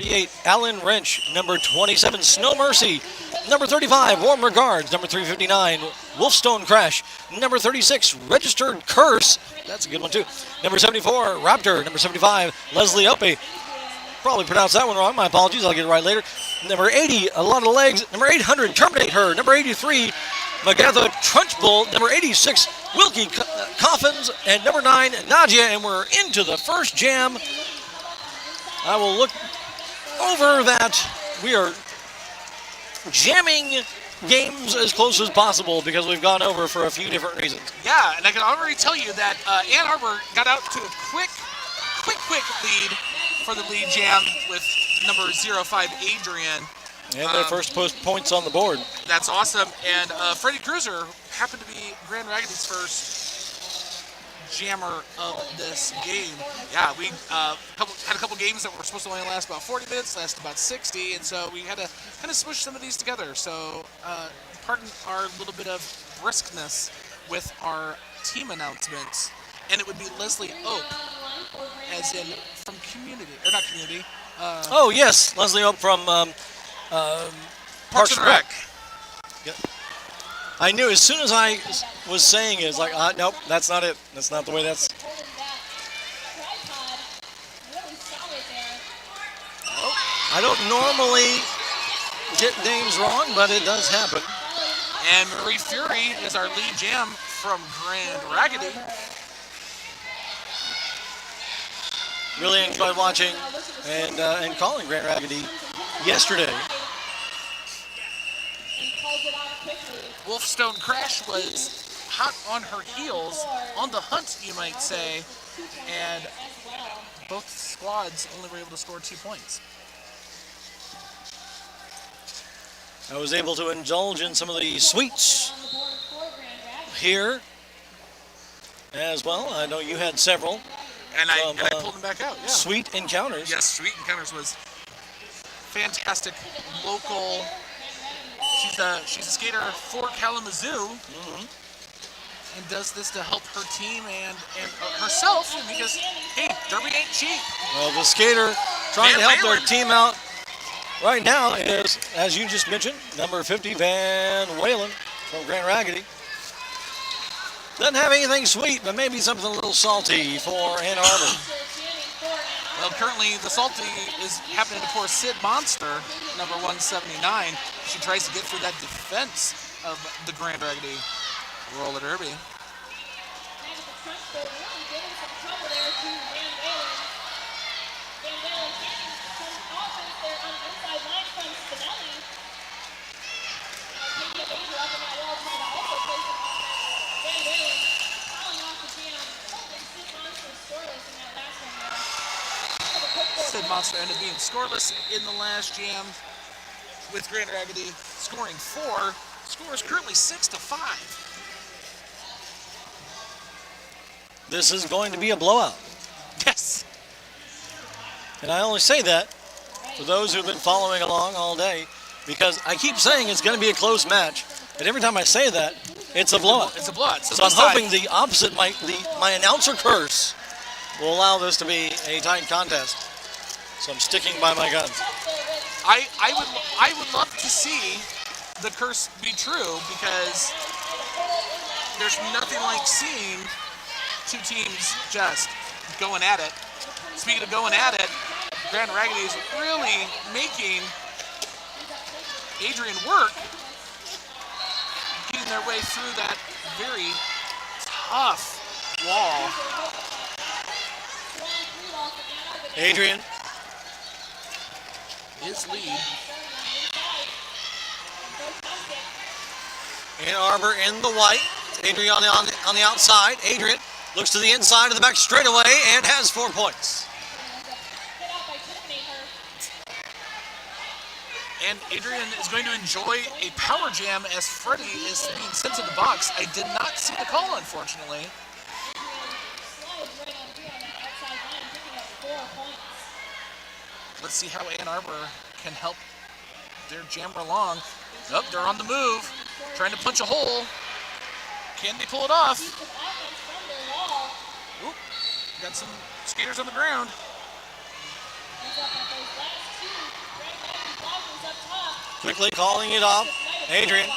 38, Alan Wrench. Number 27, Snow Mercy. Number 35, Warm Regards. Number 359, Wolfstone Crash. Number 36, Registered Curse. That's a good one, too. Number 74, Raptor. Number 75, Leslie Opie. Probably pronounced that one wrong. My apologies. I'll get it right later. Number 80, A Lot of Legs. Number 800, Terminate Her. Number 83, Magatha Trunchbull. Number 86, Wilkie Coffins. And number 9, Nadia. And we're into the first jam. I will look over that. We are jamming games as close as possible because we've gone over for a few different reasons. Yeah, and I can already tell you that Ann Arbor got out to a quick lead for the lead jam with number 05, Adrian. And their first points on the board. That's awesome. And Freddie Cruiser happened to be Grand Raggidy's first jammer of this game. Yeah, we had a couple games that were supposed to only last about 40 minutes, lasted about 60, and so we had to kind of smush some of these together. So pardon our little bit of briskness with our team announcements. And it would be Leslie Oak, as in from Community, or not Community. Oh, yes, Leslie Oak from Parks and Rec. Yep. I knew as soon as I was saying it, it's like, nope, that's not it. That's not the way that's. I don't normally get names wrong, but it does happen. And Marie Fury is our lead jam from Grand Raggidy. Really enjoyed watching and calling Grand Raggidy yesterday. Wolfstone Crash was hot on her heels, on the hunt, you might say, and both squads only were able to score 2 points. I was able to indulge in some of the sweets here as well. I know you had several. And I pulled them back out, yeah. Sweet Encounters. Yes, Sweet Encounters was fantastic local. She's a skater for Kalamazoo, and does this to help her team and herself, because, hey, Derby ain't cheap. Well, the skater trying to help their team out right now is, as you just mentioned, number 50, Van Whalen from Grand Raggidy. Doesn't have anything sweet, but maybe something a little salty for Ann Arbor. Well, currently the salty is happening to poor Sid Monster, number 179. She tries to get through that defense of the Grand Raggidy roller derby. Sid Monster ended up being scoreless in the last jam with Grand Raggidy scoring 4. Score is currently 6-5. This is going to be a blowout. Yes. And I only say that for those who've been following along all day, because I keep saying it's going to be a close match, and every time I say that, it's a blowout. It's a blowout. So I'm hoping the opposite, my announcer curse, will allow this to be a tight contest. So I'm sticking by my guns. I would love to see the curse be true, because there's nothing like seeing two teams just going at it. Speaking of going at it, Grand Raggidy is really making Adrian work, getting their way through that very tough wall. Adrian. His lead. Ann Arbor in the white. Adrian on the outside. Adrian looks to the inside of the back straightaway and has 4 points. And Adrian is going to enjoy a power jam as Freddie is being sent to the box. I did not see the call, unfortunately. Let's see how Ann Arbor can help their jammer along. Oh, they're on the move, trying to punch a hole. Can they pull it off? Oop, got some skaters on the ground. Quickly calling it off. Adrian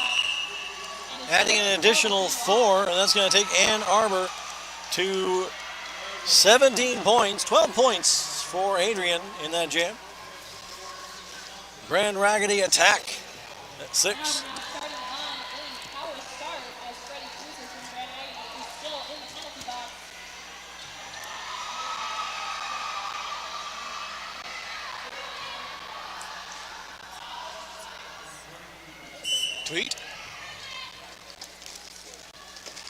adding an additional 4, and that's going to take Ann Arbor to 17 points, 12 points for Adrian in that jam. Grand Raggidy attack at 6. Tweet.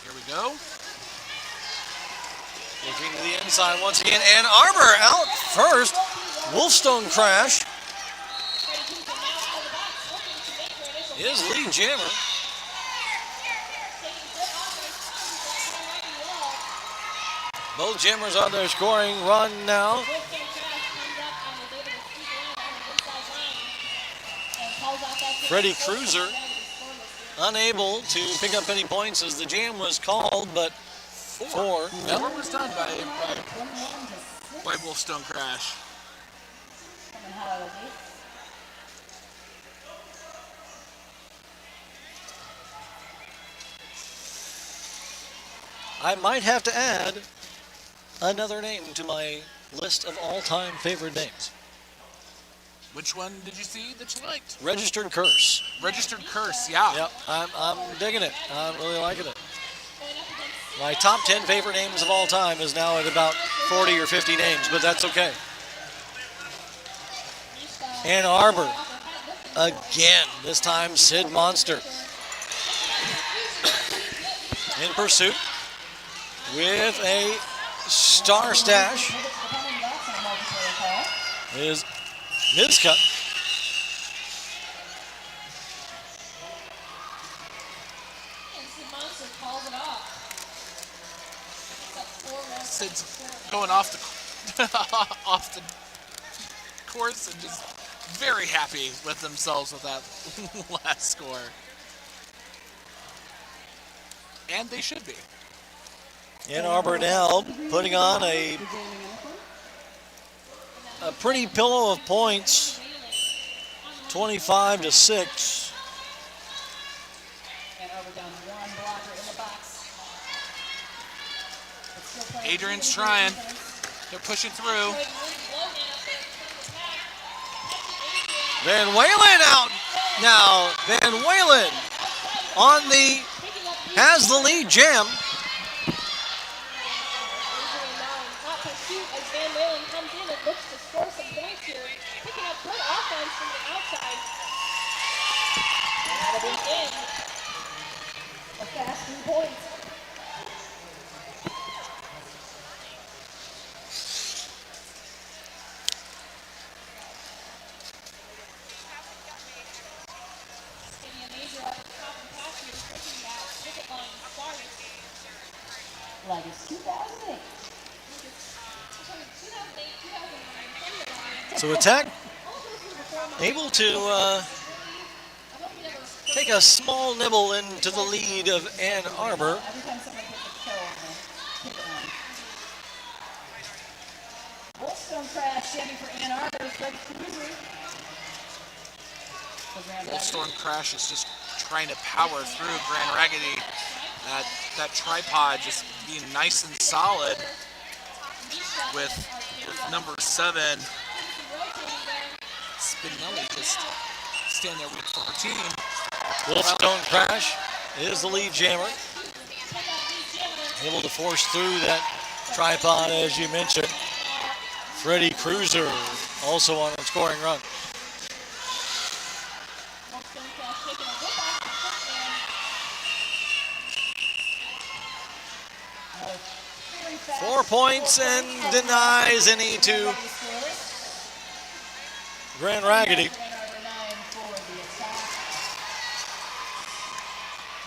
Here we go. Looking to the inside once again. Ann Arbor out first. Wolfstone Crash is lead jammer. Both jammers on their scoring run now. Freddie Cruiser unable to pick up any points as the jam was called, but 4. That one was done by Wolfstone Crash. I might have to add another name to my list of all-time favorite names. Which one did you see that you liked? Registered Curse. Registered Curse, yeah. Yep, I'm digging it. I'm really liking it. My top 10 favorite names of all time is now at about 40 or 50 names, but that's okay. Ann Arbor, again, this time Sid Monster. In pursuit with a star stash is Miska. Sid's going off the off the course and just very happy with themselves with that last score. And they should be. Ann Arbor now putting on a pretty pillow of points, 25-6. Adrian's trying. They're pushing through. Van Walen out now. Van Walen has the lead jam. So attack able to take a small nibble into the lead of Ann Arbor. Wolfstone Crash is just trying to power through Grand Raggidy. That tripod just being nice and solid with number 7. Spinelli just standing there waiting for her team. Wolfstone Crash is the lead jammer. Able to force through that tripod, as you mentioned. Freddie Cruiser also on a scoring run. Four points and denies any to Grand Raggidy.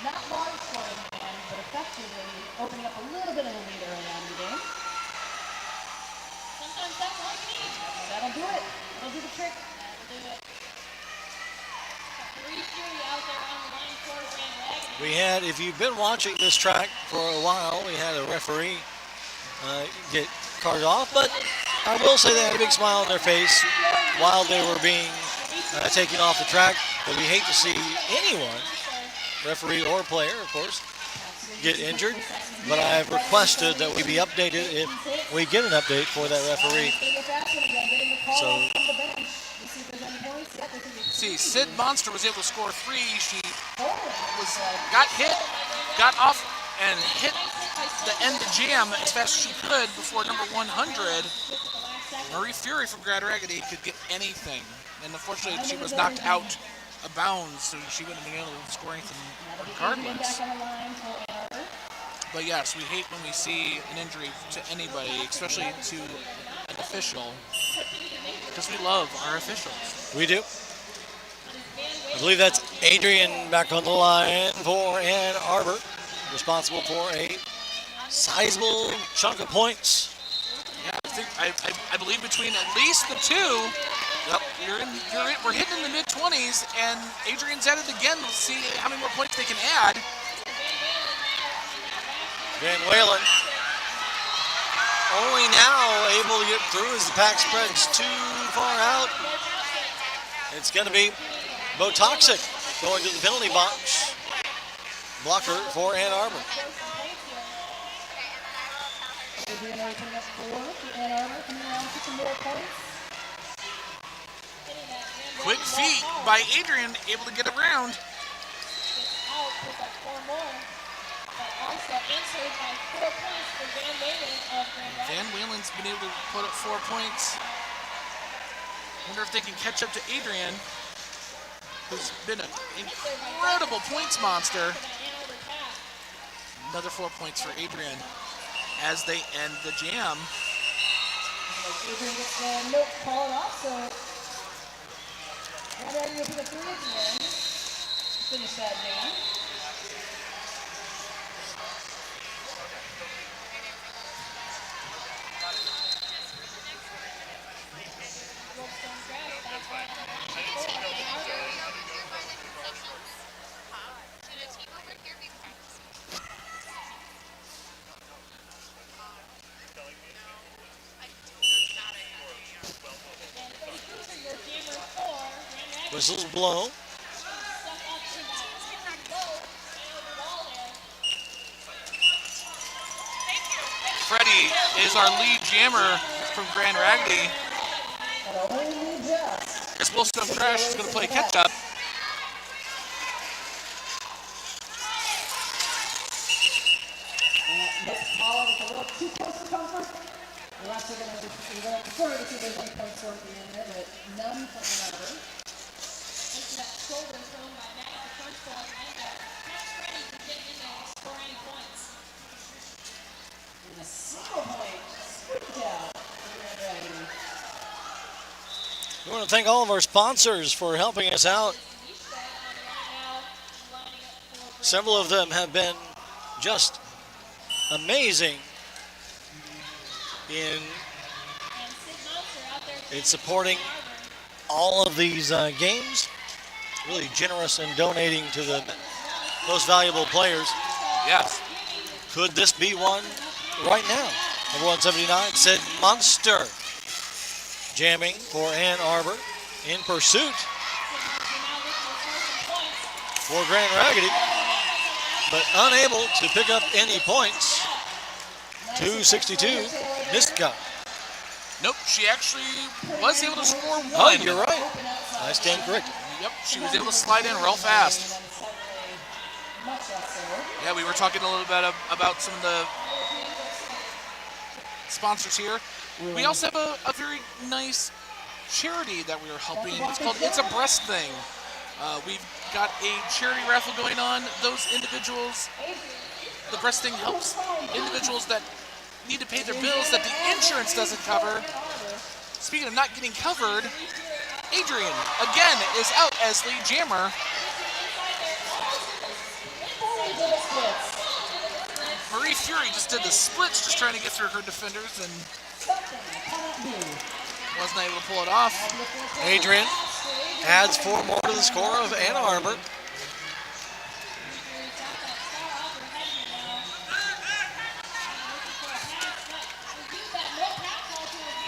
Not large scoring man, but effectively opening up a little bit of a lead early on in the game. Sometimes that's all you need. That'll do it. That'll do the trick. That'll do it. 3-3 out there on the line for Grand Raggidy. We had, if you've been watching this track for a while, we had a referee get carted off, but I will say they had a big smile on their face while they were being taken off the track. But we hate to see anyone, referee or player, of course, get injured. But I have requested that we be updated if we get an update for that referee. So, See, Sid Monster was able to score 3. She got hit, got off, and hit the end jam as fast as she could before number 100. Marie Fury from Grand Raggidy could get anything. And unfortunately, she was knocked out of bounds, so she wouldn't have been able to score anything regardless. But yes, we hate when we see an injury to anybody, especially to an official, because we love our officials. we do. I believe that's Adrian back on the line for Ann Arbor, responsible for a sizable chunk of points. Yeah, I believe between at least the two, yep, we're hitting in the mid-20s, and Adrian's at it again. Let's see how many more points they can add. Van Whalen only now able to get through as the pack spreads too far out. It's going to be Botoxic going to the penalty box. Blocker for Ann Arbor. Quick feet by Adrian, able to get around. Van Whalen's been able to put up 4 points. Wonder if they can catch up to Adrian, who's been an incredible points monster. Another 4 points for Adrian as they end the jam. Adrian gets the note called off, so Grand Raggidy will pick a 3 at the end. Finish that jam. Whistles blow. Freddie is our lead jammer from Grand Raggidy. As Willstone Crash is going to play catch up. The refs are going to prefer to see there's any points scored at the end there, but none for the number. That shoulder thrown by Matt at the front ball and Matt's ready to get in there and score any points. And a single point squeaked out for Grand Raggidy. We want to thank all of our sponsors for helping us out. Several of them have been just amazing in supporting all of these games. Really generous in donating to the most valuable players. Yes. Could this be one right now? Number 179, Sid Monster, jamming for Ann Arbor in pursuit for Grand Raggidy, but unable to pick up any points. 262, Niska. Nope, she actually was able to score 1. Oh, you're right. I stand corrected. Yep, she was able to slide in real fast. Yeah, we were talking a little bit about some of the sponsors here. We also have a very nice charity that we are helping. It's called It's a Breast Thing. We've got a charity raffle going on. Those individuals, the breast thing helps individuals that need to pay their bills that the insurance doesn't cover. Speaking of not getting covered, Adrian, again, is out as lead jammer. Marie Fury just did the splits, just trying to get through her defenders, and wasn't able to pull it off. Adrian adds 4 more to the score of Ann Arbor.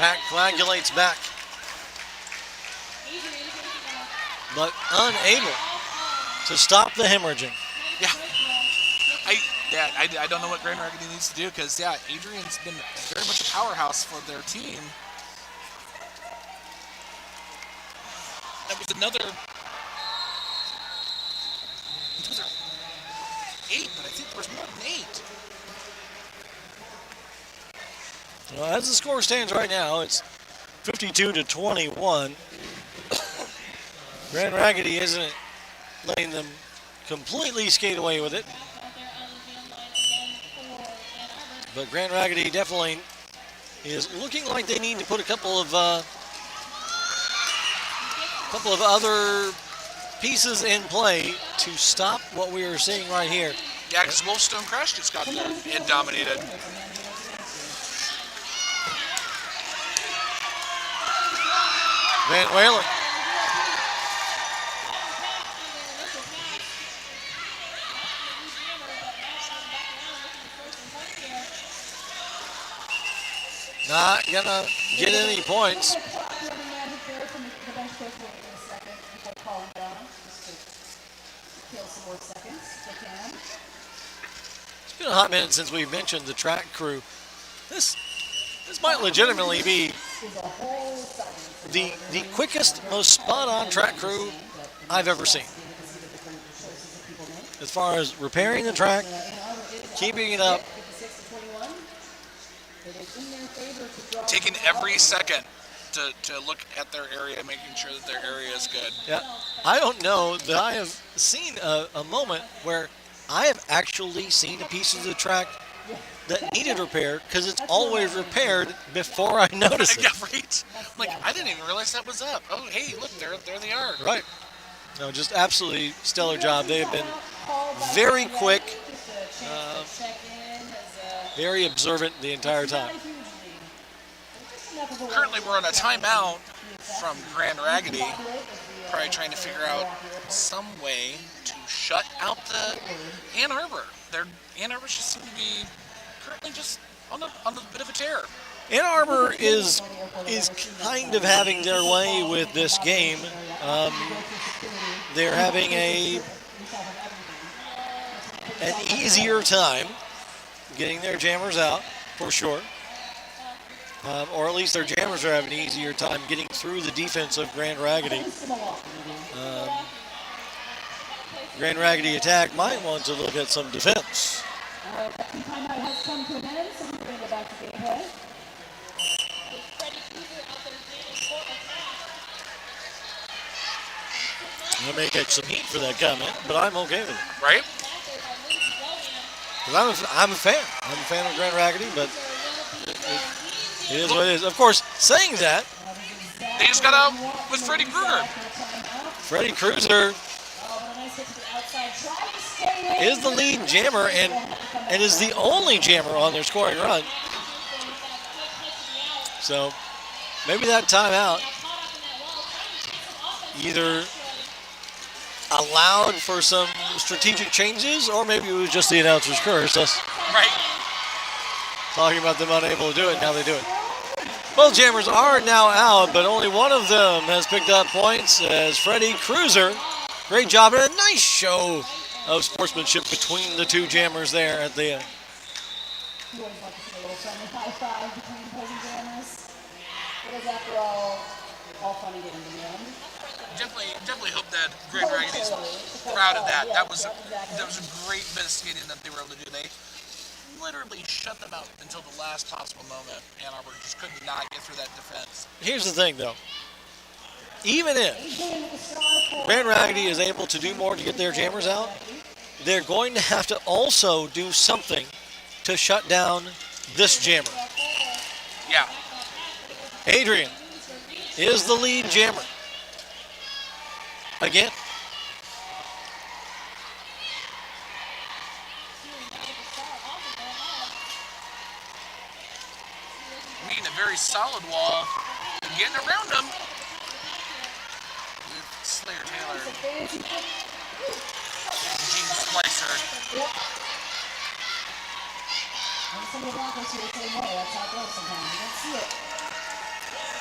Pack coagulates back, but unable to stop the hemorrhaging. Yeah. I don't know what Grand Raggedy needs to do because, yeah, Adrian's been very much a powerhouse for their team. That was another 8, but I think there was more than 8. Well, as the score stands right now, it's 52-21. Grand Raggedy isn't letting them completely skate away with it. But Grand Raggedy definitely is looking like they need to put a couple of other pieces in play to stop what we are seeing right here. Yeah, because Wolfstone Crash just got there and dominated. Van Whalen. Not gonna get any points. It's been a hot minute since we've mentioned the track crew. This might legitimately be the quickest, most spot-on track crew I've ever seen. As far as repairing the track, keeping it up, taking every second to look at their area, making sure that their area is good. Yeah, I don't know that I have seen a moment where I have actually seen a piece of the track that needed repair because it's always repaired before I notice it. Yeah, right. I'm like, I didn't even realize that was up. Oh, hey, look, there they are. Right. No, just absolutely stellar job. They have been very quick, very observant the entire time. Currently, we're on a timeout from Grand Raggedy, probably trying to figure out some way to shut out the Ann Arbor. Ann Arbor just seem to be currently just on a bit of a tear. Ann Arbor is kind of having their way with this game. They're having an easier time getting their jammers out, for sure. Or at least their jammers are having an easier time getting through the defense of Grand Raggedy. Grand Raggedy attack might want to look at some defense. I may get some heat for that comment, but I'm okay with it. Right? Because I'm a fan. I'm a fan of Grand Raggedy, but it is what it is. Of course, saying that, they just got out with Freddy Krueger. Freddy Krueger is the lead jammer and is the only jammer on their scoring run. So maybe that timeout either allowed for some strategic changes, or maybe it was just the announcer's curse. Us Right. talking about them unable to do it, now they do it. Both jammers are now out, but only one of them has picked up points as Freddy Krueger. Great job and a nice show of sportsmanship between the two jammers there at the end. Definitely hope that Grand Raggedy's proud of that. That was a great bit of skating that they were able to do. They literally shut them out until the last possible moment. Ann Arbor just could not get through that defense. Here's the thing, though. Even if Grand Raggedy is able to do more to get their jammers out, they're going to have to also do something to shut down this jammer. Yeah. Adrian is the lead jammer. Again. Making a very solid wall and getting around them. Slayer Taylor. Gene Splicer.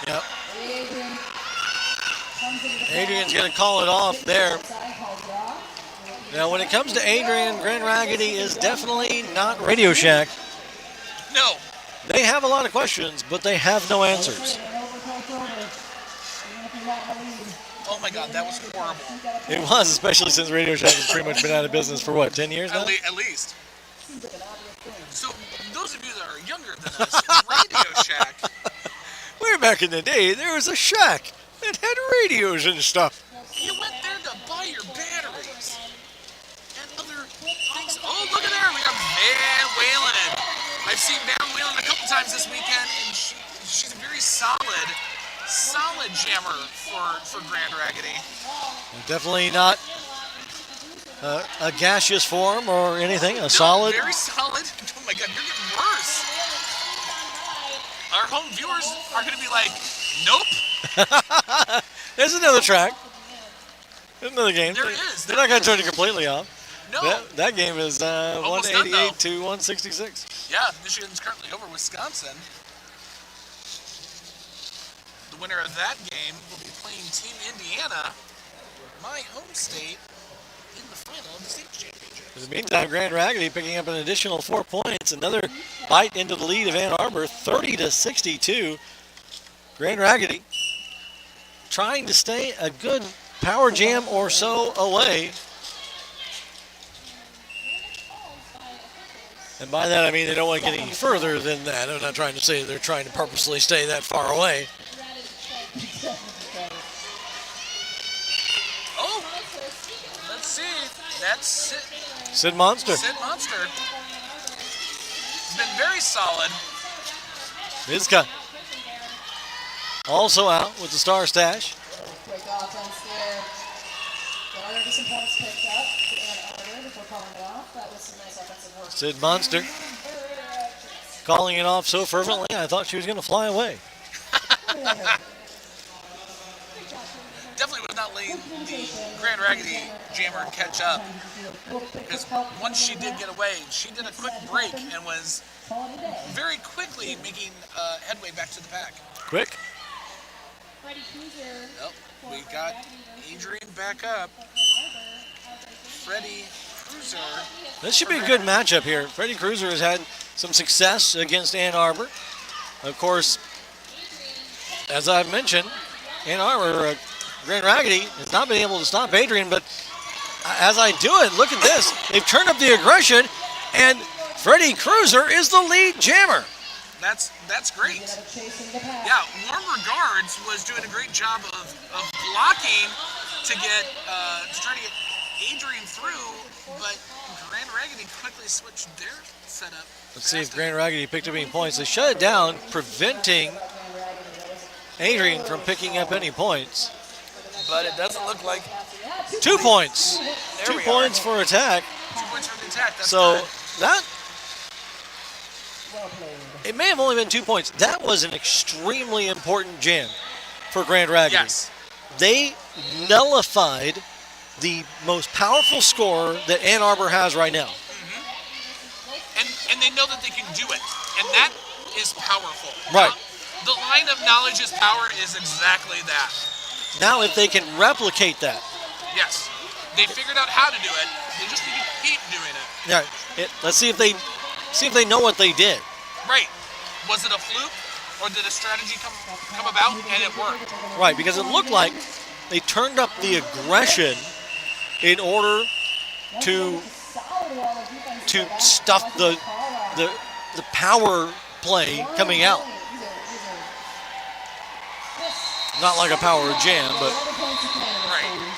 Yep. Adrian comes into the Adrian's going to call it off there. side call draw. Now, when it comes to Adrian, Grand Raggedy is definitely not Radio Shack. No. They have a lot of questions, but they have no answers. Oh my God, that was horrible. It was, especially since Radio Shack has pretty much been out of business for what, 10 years now? At least. So those of you that are younger than us, Radio Shack. Way back in the day, there was a shack that had radios and stuff. You went there to buy your batteries and other things. Oh, look at there. We got Van Whalen. I've seen Van Whalen a couple times this weekend, and she's a very solid jammer for Grand Raggedy. Definitely not a gaseous form or anything, solid. Very solid. Oh my God, you're getting worse. Our home viewers are going to be like, nope. There's another track. There's another game. There is. They're not going to turn it completely off. No. That game is Almost done, 188 to 166. Yeah, Michigan's currently over Wisconsin. The winner of that game will be playing Team Indiana, my home state, in the final of the state championship. In the meantime, Grand Raggedy picking up an additional 4 points. Another bite into the lead of Ann Arbor, 30 to 62. Grand Raggedy trying to stay a good power jam or so away. And by that, I mean they don't want to get any further than that. I'm not trying to say they're trying to purposely stay that far away. Oh, let's see. That's Sid Monster. Sid Monster. He's been very solid. Vizca also out with the star stash. Quick offense there. There are some points picked up to Ann Arbor before calling it off. That was some nice offensive work. Sid Monster calling it off so fervently, I thought she was going to fly away. Definitely was not letting the Grand Raggedy jammer catch up, because once she did get away, she did a quick break and was very quickly making headway back to the pack. Quick. Nope, we got Adrian back up. Freddie Cruiser. This should be a good matchup here. Freddie Cruiser has had some success against Ann Arbor. Of course, as I've mentioned, Ann Arbor, Grand Raggedy has not been able to stop Adrian, but as I do it, look at this. They've turned up the aggression, and Freddie Cruiser is the lead jammer. That's great. Yeah, Warm Regards was doing a great job of blocking to try to get Adrian through, but Grand Raggedy quickly switched their setup. Let's see if Grand Raggedy picked up any points. They shut it down, preventing Adrian from picking up any points. But it doesn't look like 2 points. There 2 we points are. for attack. 2 points for the attack. That's So good. that, it may have only been 2 points. That was an extremely important jam for Grand Raggedy. Yes. They nullified the most powerful scorer that Ann Arbor has right now. And they know that they can do it, and that is powerful. Right. The line of knowledge is power is exactly that. Now if they can replicate that. Yes. They figured out how to do it. They just need to keep doing it. Yeah, let's see if they know what they did. Right. Was it a fluke, or did a strategy come about and it worked? Right, because it looked like they turned up the aggression in order to stuff the power play coming out. Not like a power jam, but Right.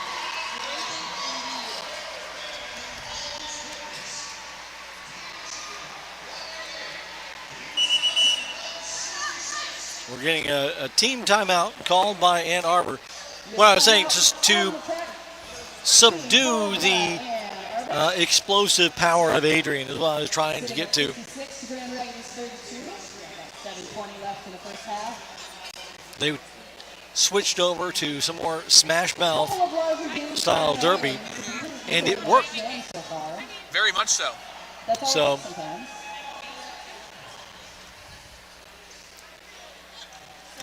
we're getting a team timeout called by Ann Arbor. What I was saying, just to subdue the explosive power of Adrian is what I was trying to get to. They switched over to some more smash mouth style derby, and it worked. Very much so.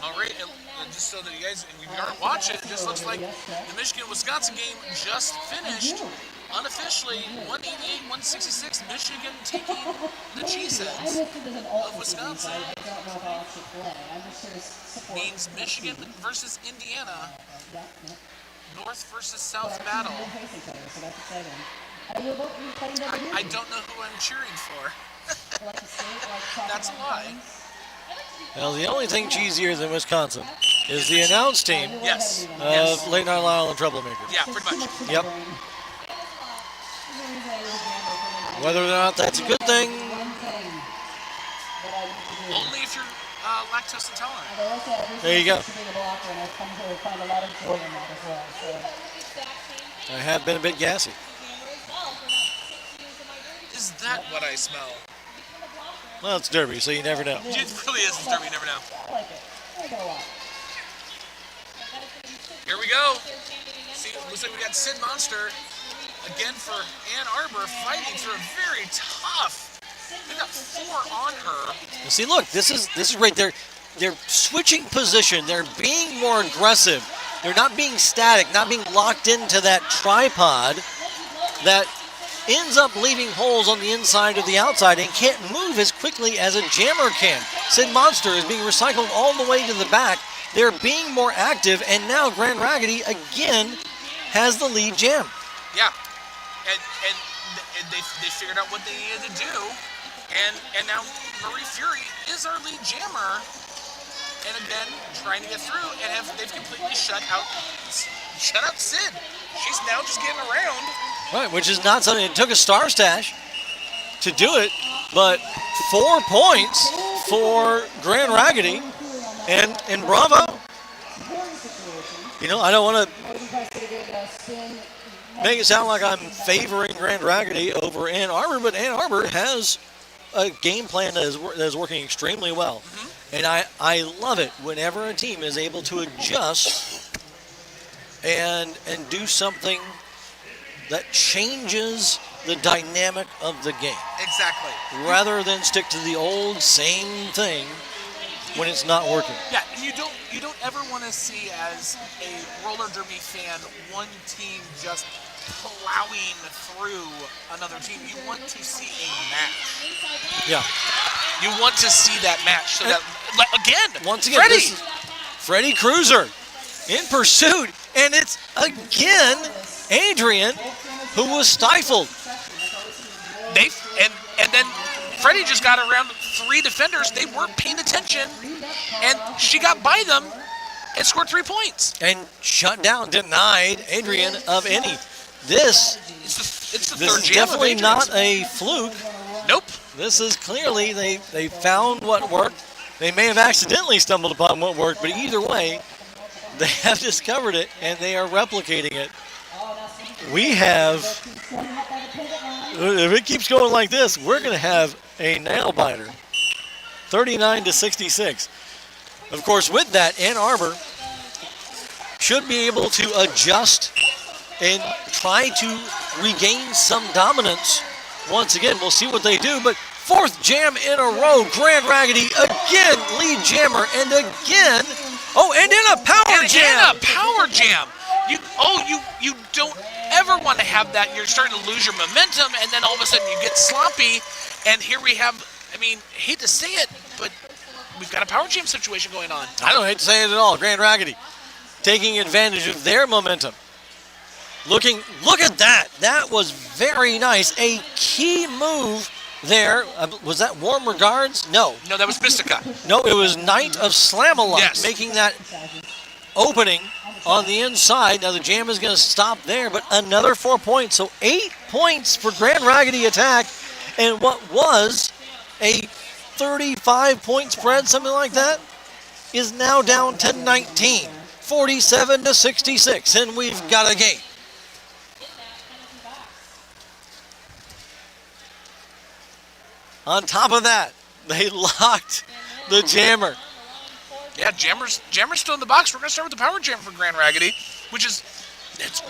All right, and just so that you guys, if you aren't watching, it just looks like the Michigan-Wisconsin game just finished. Unofficially, 188-166, Michigan taking the cheeseheads of Wisconsin. Means Michigan versus Indiana, North versus South battle. I don't know who I'm cheering for. That's a lie. Well, the only thing cheesier than Wisconsin is the announced team Yes. of Late Night Lyle and Troublemakers. Yeah, pretty much. Yep. Whether or not that's a good thing, Only if you're lactose intolerant. there you go. I have been a bit gassy. Is that what I smell? Well, it's Derby, so you never know. It really is Derby, you never know. Here we go. See, looks like we got Sid Monster again for Ann Arbor fighting through a very tough. They got 4 on her. You see, look, this is right there. They're switching position. They're being more aggressive. They're not being static, not being locked into that tripod that ends up leaving holes on the inside or the outside and can't move as quickly as a jammer can. Sid Monster is being recycled all the way to the back. They're being more active, and now Grand Raggidy again has the lead jam. Yeah, and they figured out what they needed to do, and now Marie Fury is our lead jammer, and again trying to get through, and they've completely shut out Sid. She's now just getting around. Right, which is not something. It took a Star Stash to do it, but 4 points for Grand Raggidy, and bravo. You know, I don't want to make it sound like I'm favoring Grand Raggidy over Ann Arbor, but Ann Arbor has a game plan that is working extremely well. And I love it whenever a team is able to adjust and do something that changes the dynamic of the game. Exactly. Rather than stick to the old same thing when it's not working. Yeah, and you don't ever want to see, as a roller derby fan, one team just plowing through another team. You want to see a match. Yeah. You want to see that match. So that Once again, Freddie! this is Freddie Cruiser in pursuit, and it's again Adrian who was stifled. And then Freddie just got around 3 defenders. They weren't paying attention, and she got by them and scored 3 points. And shut down, denied Adrian of any. This It's the is third jam of definitely Adrian's. not a fluke. Nope. This is clearly they found what worked. They may have accidentally stumbled upon what worked, but either way, they have discovered it and they are replicating it. We have, if it keeps going like this, we're going to have a nail biter. 39-66. Of course, with that, Ann Arbor should be able to adjust and try to regain some dominance. Once again, we'll see what they do, but 4th jam in a row. Grand Raggidy again, lead jammer, and again, and in a power jam. And a power jam. You don't ever want to have that. You're starting to lose your momentum, and then all of a sudden you get sloppy. And here we have, hate to say it, but we've got a power jam situation going on. I don't hate to say it at all. Grand Raggidy taking advantage of their momentum. Look at that. That was very nice. A key move there. Was that Warm Regards? No, that was Mystica. No, it was Knight of Slam-A-Lot, Yes. making that opening on the inside. Now the jam is going to stop there, but another 4 points. So 8 points for Grand Raggidy attack. And what was a 35-point spread, something like that, is now down to 19. 47-66, and we've got a game. On top of that, they locked the jammer. Yeah, Jammer's still in the box. We're going to start with the power jam for Grand Raggidy, which is,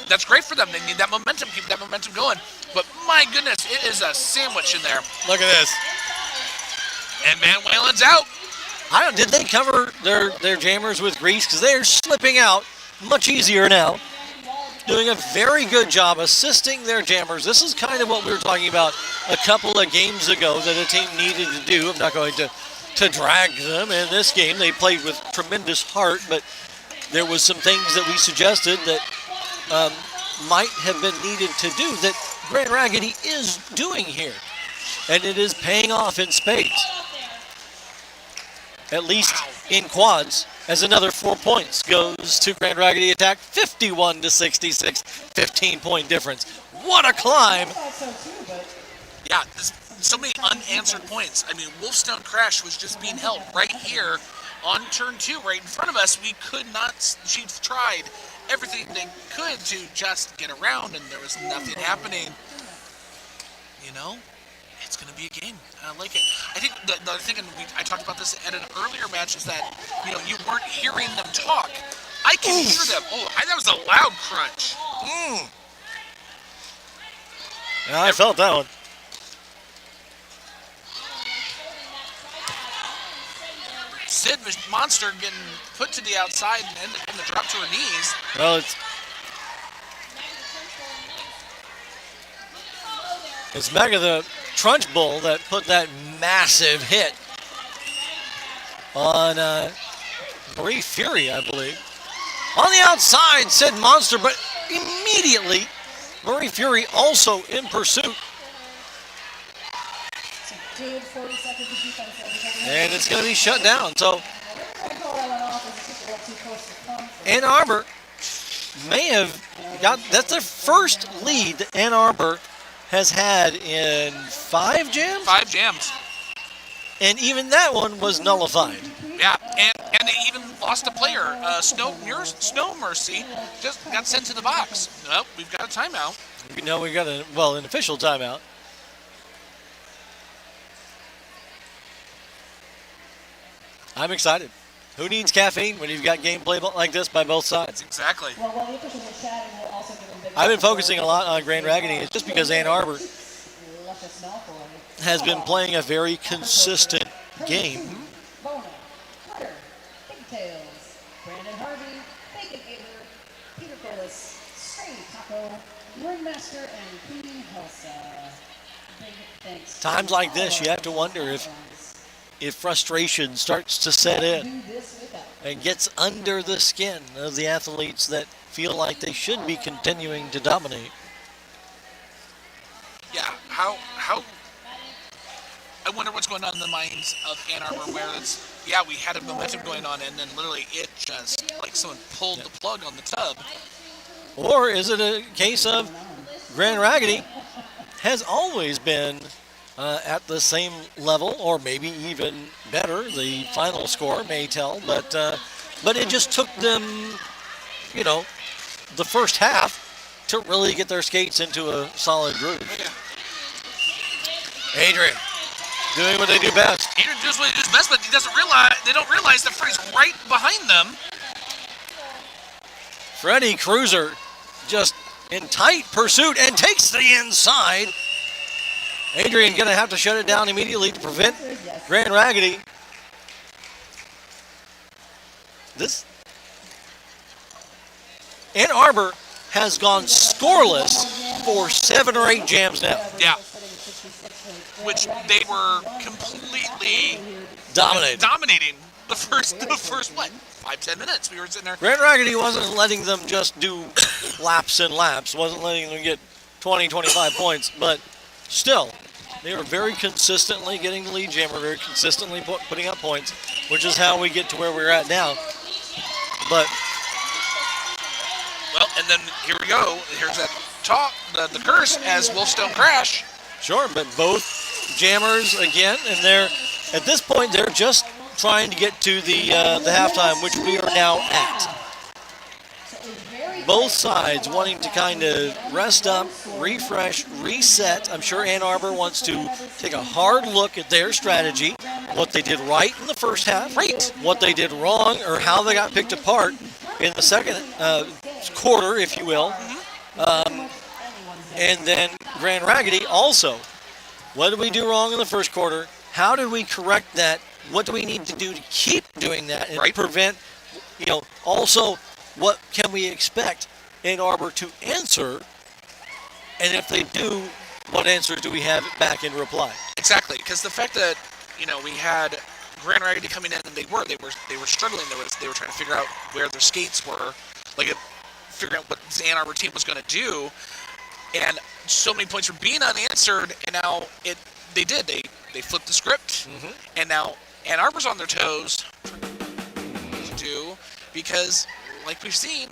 that's great for them. They need that momentum, keep that momentum going. But my goodness, it is a sandwich in there. Look at this. And man, Whalen's out. Did they cover their jammers with grease? Because they're slipping out much easier now. Doing a very good job assisting their jammers. This is kind of what we were talking about a couple of games ago that a team needed to do. I'm not going to drag them in this game. They played with tremendous heart, but there was some things that we suggested that might have been needed to do that Grand Raggedy is doing here. And it is paying off in spades. At least in quads, as another 4 points goes to Grand Raggedy Attack, 51-66, 15-point difference. What a climb! Yeah, there's so many unanswered points. I mean, Wolfstone Crash was just being held right here on turn 2, right in front of us. We could not, she tried everything they could to just get around, and there was nothing happening. You know? It's going to be a game. I like it. I think the other thing, and I talked about this at an earlier match, is that you weren't hearing them talk. I can hear them. Oh, that was a loud crunch. Yeah, I felt that one. Sid Monster getting put to the outside and having to drop to her knees. Well, it's Mega the Trunch Bull that put that massive hit on Marie Fury, I believe. On the outside, Sid Monster, but immediately Marie Fury also in pursuit. And it's going to be shut down. So Ann Arbor may have that's their first lead that Ann Arbor has had in 5 jams? 5 jams. And even that one was nullified. Yeah, and they even lost a player. Snow Mercy just got sent to the box. Nope, we've got a timeout. No, we got an official timeout. I'm excited. Who needs caffeine when you've got gameplay like this by both sides? Exactly. I've been focusing a lot on Grand Raggedy. It's just because Ann Arbor has been playing a very consistent game. Times like this, you have to wonder if frustration starts to set in and gets under the skin of the athletes that feel like they should be continuing to dominate. Yeah, how I wonder what's going on in the minds of Ann Arbor, where we had a momentum going on, and then literally it just, like someone pulled the plug on the tub. Or is it a case of Grand Raggedy has always been at the same level, or maybe even better? The final score may tell, but it just took them, the first half to really get their skates into a solid groove. Adrian doing what they do best. Adrian does what he does best, but they don't realize that Freddie's right behind them. Freddie Cruiser just in tight pursuit and takes the inside. Adrian going to have to shut it down immediately to prevent Grand Raggedy. This Ann Arbor has gone scoreless for 7 or 8 jams now. Yeah. Which they were completely dominating the first 5-10 minutes. We were sitting there. Grand Raggedy wasn't letting them just do laps and laps, wasn't letting them get 20, 25 points, but still, they were very consistently getting the lead jammer, very consistently putting up points, which is how we get to where we're at now. But well, and then here we go. Here's that talk, the curse as Wolfstone Crash. Sure, but both jammers again, and at this point they're just trying to get to the halftime, which we are now at. Both sides wanting to kind of rest up, refresh, reset. I'm sure Ann Arbor wants to take a hard look at their strategy, what they did right in the first half, what they did wrong, or how they got picked apart in the second quarter, if you will. And then Grand Raggedy also. What did we do wrong in the first quarter? How did we correct that what do we need to do to keep doing that and Right. prevent, also what can we expect Ann Arbor to answer? And if they do, what answers do we have back in reply? Exactly, because the fact that we had Grand Raggedy coming in and they were struggling. They were trying to figure out where their skates were, figuring out what this Ann Arbor team was going to do, and so many points were being unanswered. And now they flipped the script, and now Ann Arbor's on their toes to do because, like we've seen.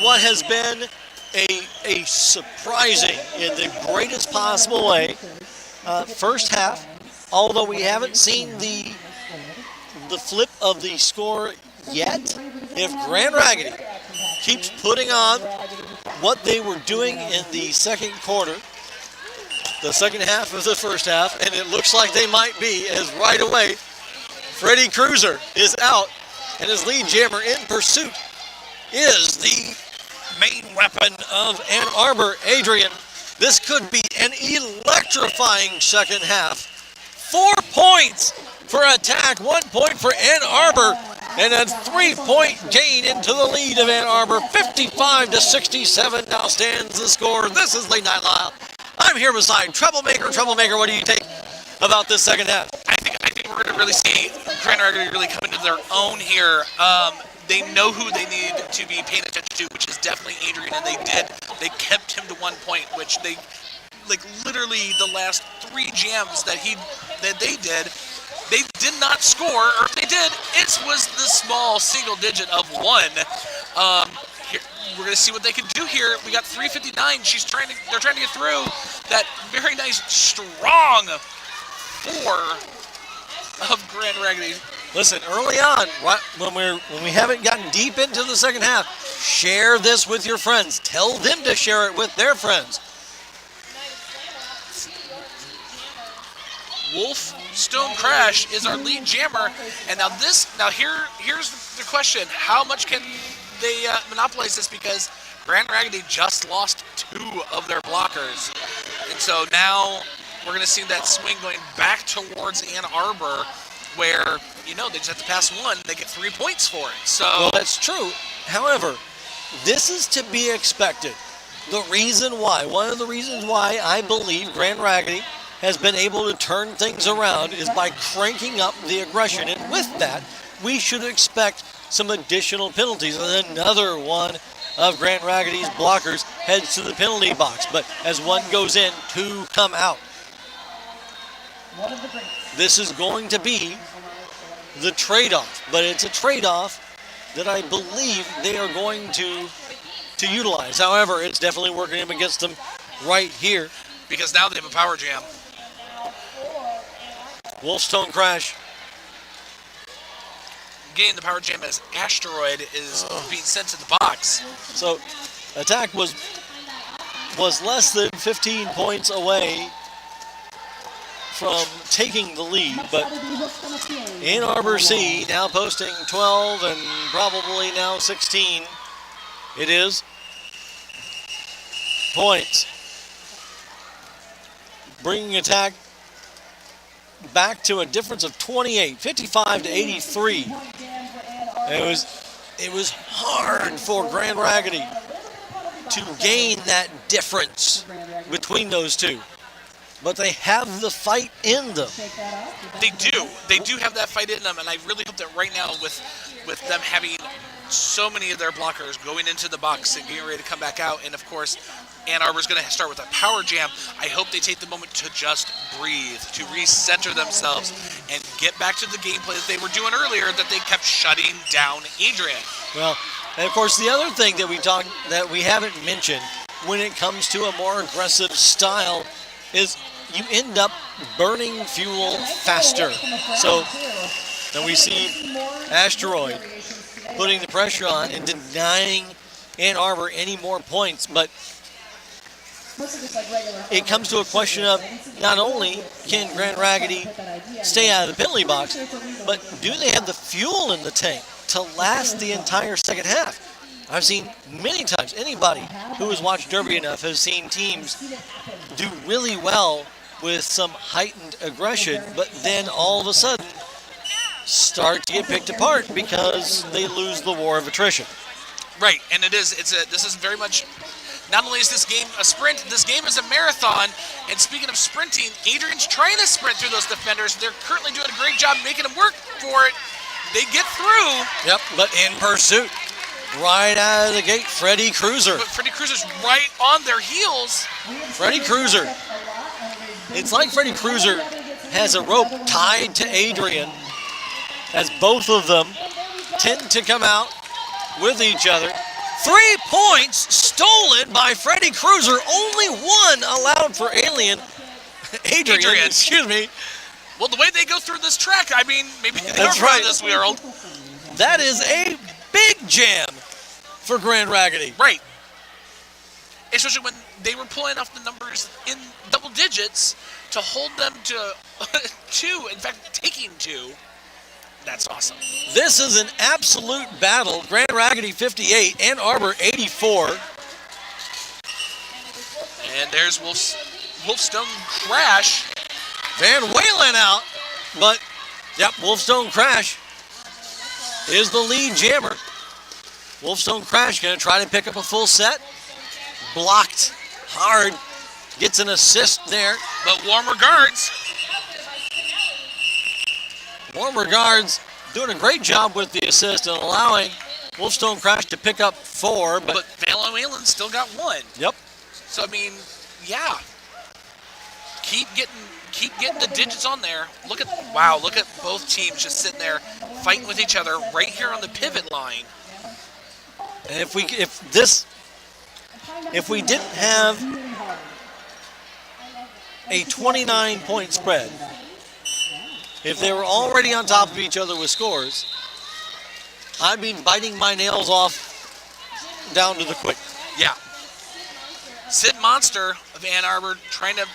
what has been a surprising, in the greatest possible way, first half. Although we haven't seen the flip of the score yet, if Grand Raggedy keeps putting on what they were doing in the second quarter, the second half of the first half, and it looks like they might be, as right away Freddie Cruiser is out, and his lead jammer in pursuit is the main weapon of Ann Arbor, Adrian. This could be an electrifying second half. 4 points for Attack, 1 point for Ann Arbor, and a 3-point gain into the lead of Ann Arbor. 55-67 now stands the score. This is Late Night Live. I'm here beside Troublemaker. Troublemaker, what do you think about this second half? I think we're going to really see Grand Raggedy really come into their own here. They know who they need to be paying attention to, which is definitely Adrian, and they did. They kept him to 1 point, which they, like, literally the last 3 jams that they did not score, or if they did, it was the small single digit of 1. Here, we're gonna see what they can do here. We got 3:59. They're trying to get through that very nice strong 4 of Grand Raggedy. Listen, early on, right, when we haven't gotten deep into the second half, share this with your friends. Tell them to share it with their friends. Wolf Stone Crash is our lead jammer, and here's the question: how much can they monopolize this? Because Grand Raggedy just lost 2 of their blockers, and so now we're going to see that swing going back towards Ann Arbor, where they just have to pass 1, they get 3 points for it. So well, that's true. However, this is to be expected. One of the reasons why I believe Grand Raggedy has been able to turn things around is by cranking up the aggression. And with that, we should expect some additional penalties. And another one of Grand Raggedy's blockers heads to the penalty box. But as 1 goes in, 2 come out. This is going to be the trade-off. But it's a trade-off that I believe they are going to utilize. However, it's definitely working him against them right here. Because now they have a power jam. Wolfstone Crash. Getting the power jam as Asteroid is being sent to the box. So Attack was less than 15 points away from taking the lead, but Ann Arbor C now posting 12 and probably now 16. It is points. Bringing Attack back to a difference of 28, 55-83. It was hard for Grand Raggedy to gain that difference between those two. But they have the fight in them. They do have that fight in them, and I really hope that right now with them having so many of their blockers going into the box and getting ready to come back out, and of course Ann Arbor's going to start with a power jam. I hope they take the moment to just breathe, to recenter themselves, and get back to the gameplay that they were doing earlier, that they kept shutting down Adrian. Well, and of course the other thing that we haven't mentioned when it comes to a more aggressive style is you end up burning fuel faster. So then we see Asteroid putting the pressure on and denying Ann Arbor any more points, but it comes to a question of not only can Grand Raggedy stay out of the penalty box, but do they have the fuel in the tank to last the entire second half? I've seen many times, anybody who has watched Derby enough has seen teams do really well with some heightened aggression, but then all of a sudden start to get picked apart because they lose the war of attrition. Right, and this is very much, not only is this game a sprint, this game is a marathon. And speaking of sprinting, Adrian's trying to sprint through those defenders. They're currently doing a great job making them work for it. They get through. Yep, but in pursuit, right out of the gate, Freddie Cruiser. But Freddie Cruiser's right on their heels. Freddie Cruiser. It's like Freddie Cruiser has a rope tied to Adrian, as both of them tend to come out with each other. 3 points stolen by Freddy Cruiser. Only one allowed for Adrian, excuse me. Well, the way they go through this track, I mean, maybe they That's are proud right. of this world. That is a big jam for Grand Raggidy. Right. Especially when they were pulling off the numbers in double digits to hold them to 2, in fact, taking 2. That's awesome. This is an absolute battle. Grand Raggidy 58, Ann Arbor 84. And there's Wolfstone Crash. Van Walen out, but yep, Wolfstone Crash is the lead jammer. Wolfstone Crash going to try to pick up a full set. Blocked hard, gets an assist there. But warm regards. Warm regards doing a great job with the assist and allowing Wolfstone Crash to pick up 4. But Van Walen still got 1. Yep. So, I mean, yeah. Keep getting the digits on there. Look at both teams just sitting there fighting with each other right here on the pivot line. And if we didn't have a 29-point spread, if they were already on top of each other with scores, I'd be biting my nails off down to the quick. Yeah. Sid Monster of Ann Arbor trying to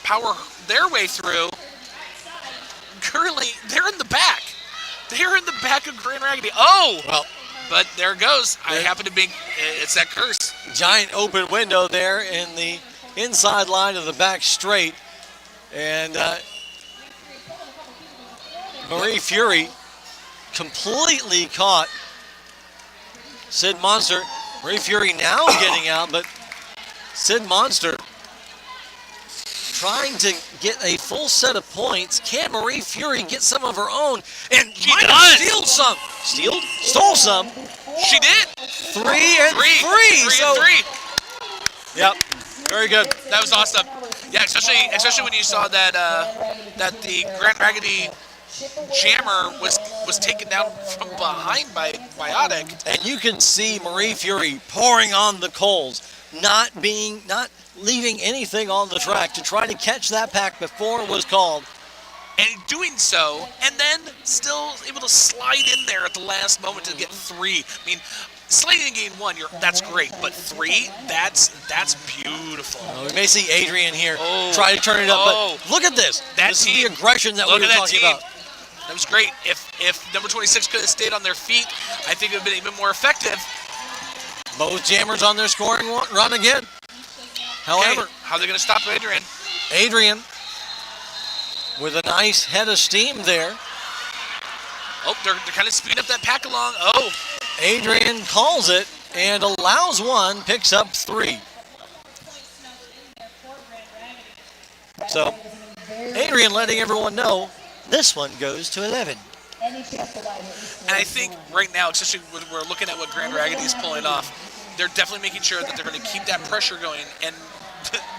power their way through. Currently, they're in the back. They're in the back of Grand Raggidy. Oh! Well, but there it goes. I happen to be, it's that curse. giant open window there in the inside line of the back straight. And Marie Fury completely caught Sid Monster. Marie Fury now getting out, but Sid Monster trying to get a full set of points. Can Marie Fury get some of her own? And She might does. have some. Stole some. She did. 3 and 3. So, 3. yep, very good. That was awesome. Yeah, especially when you saw that that the Grand Raggidy jammer was taken down from behind by Biotic. And you can see Marie Fury pouring on the coals, not leaving anything on the track to try to catch that pack before it was called. And doing so, and then still able to slide in there at the last moment to get 3. I mean, sliding in game 1, that's great, but 3, that's beautiful. We may see Adrian here Oh. try to turn it up, Oh. but look at this. That This team. is the aggression that we Look were at that talking team. about. That was great. If number 26 could have stayed on their feet, I think it would have been even more effective. Both jammers on their scoring run again. However, Okay, how are they going to stop Adrian? Adrian with a nice head of steam there. Oh, they're kind of speeding up that pack along. Oh, Adrian calls it and allows 1, picks up 3. So, Adrian letting everyone know this one goes to 11. and I think right now, especially when we're looking at what Grand Raggidy is pulling off, they're definitely making sure that they're going to keep that pressure going. And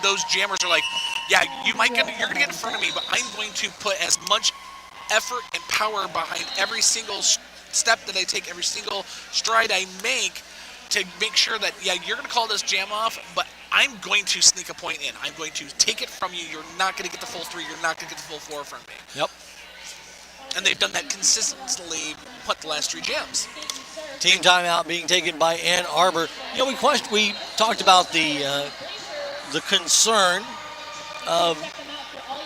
those jammers are like, yeah, you're going to get in front of me, but I'm going to put as much effort and power behind every single step that I take, every single stride I make to make sure that, yeah, you're going to call this jam off, but I'm going to sneak a point in. I'm going to take it from you. You're not going to get the full 3. You're not going to get the full 4 from me. Yep. And they've done that consistently, the last 3 jams. Team timeout being taken by Ann Arbor. You know, we talked about the concern of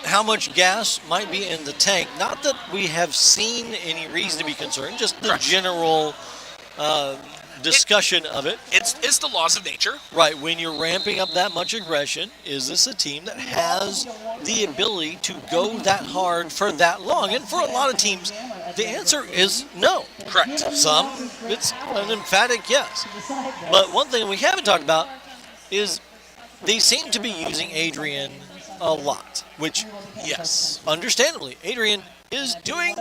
how much gas might be in the tank. Not that we have seen any reason to be concerned, just the Correct. general discussion of it. It's the laws of nature. Right, when you're ramping up that much aggression, is this a team that has the ability to go that hard for that long? And for a lot of teams, the answer is no. Correct. Some, it's an emphatic yes. But one thing we haven't talked about is they seem to be using Adrian a lot, which, yes, understandably, Adrian is doing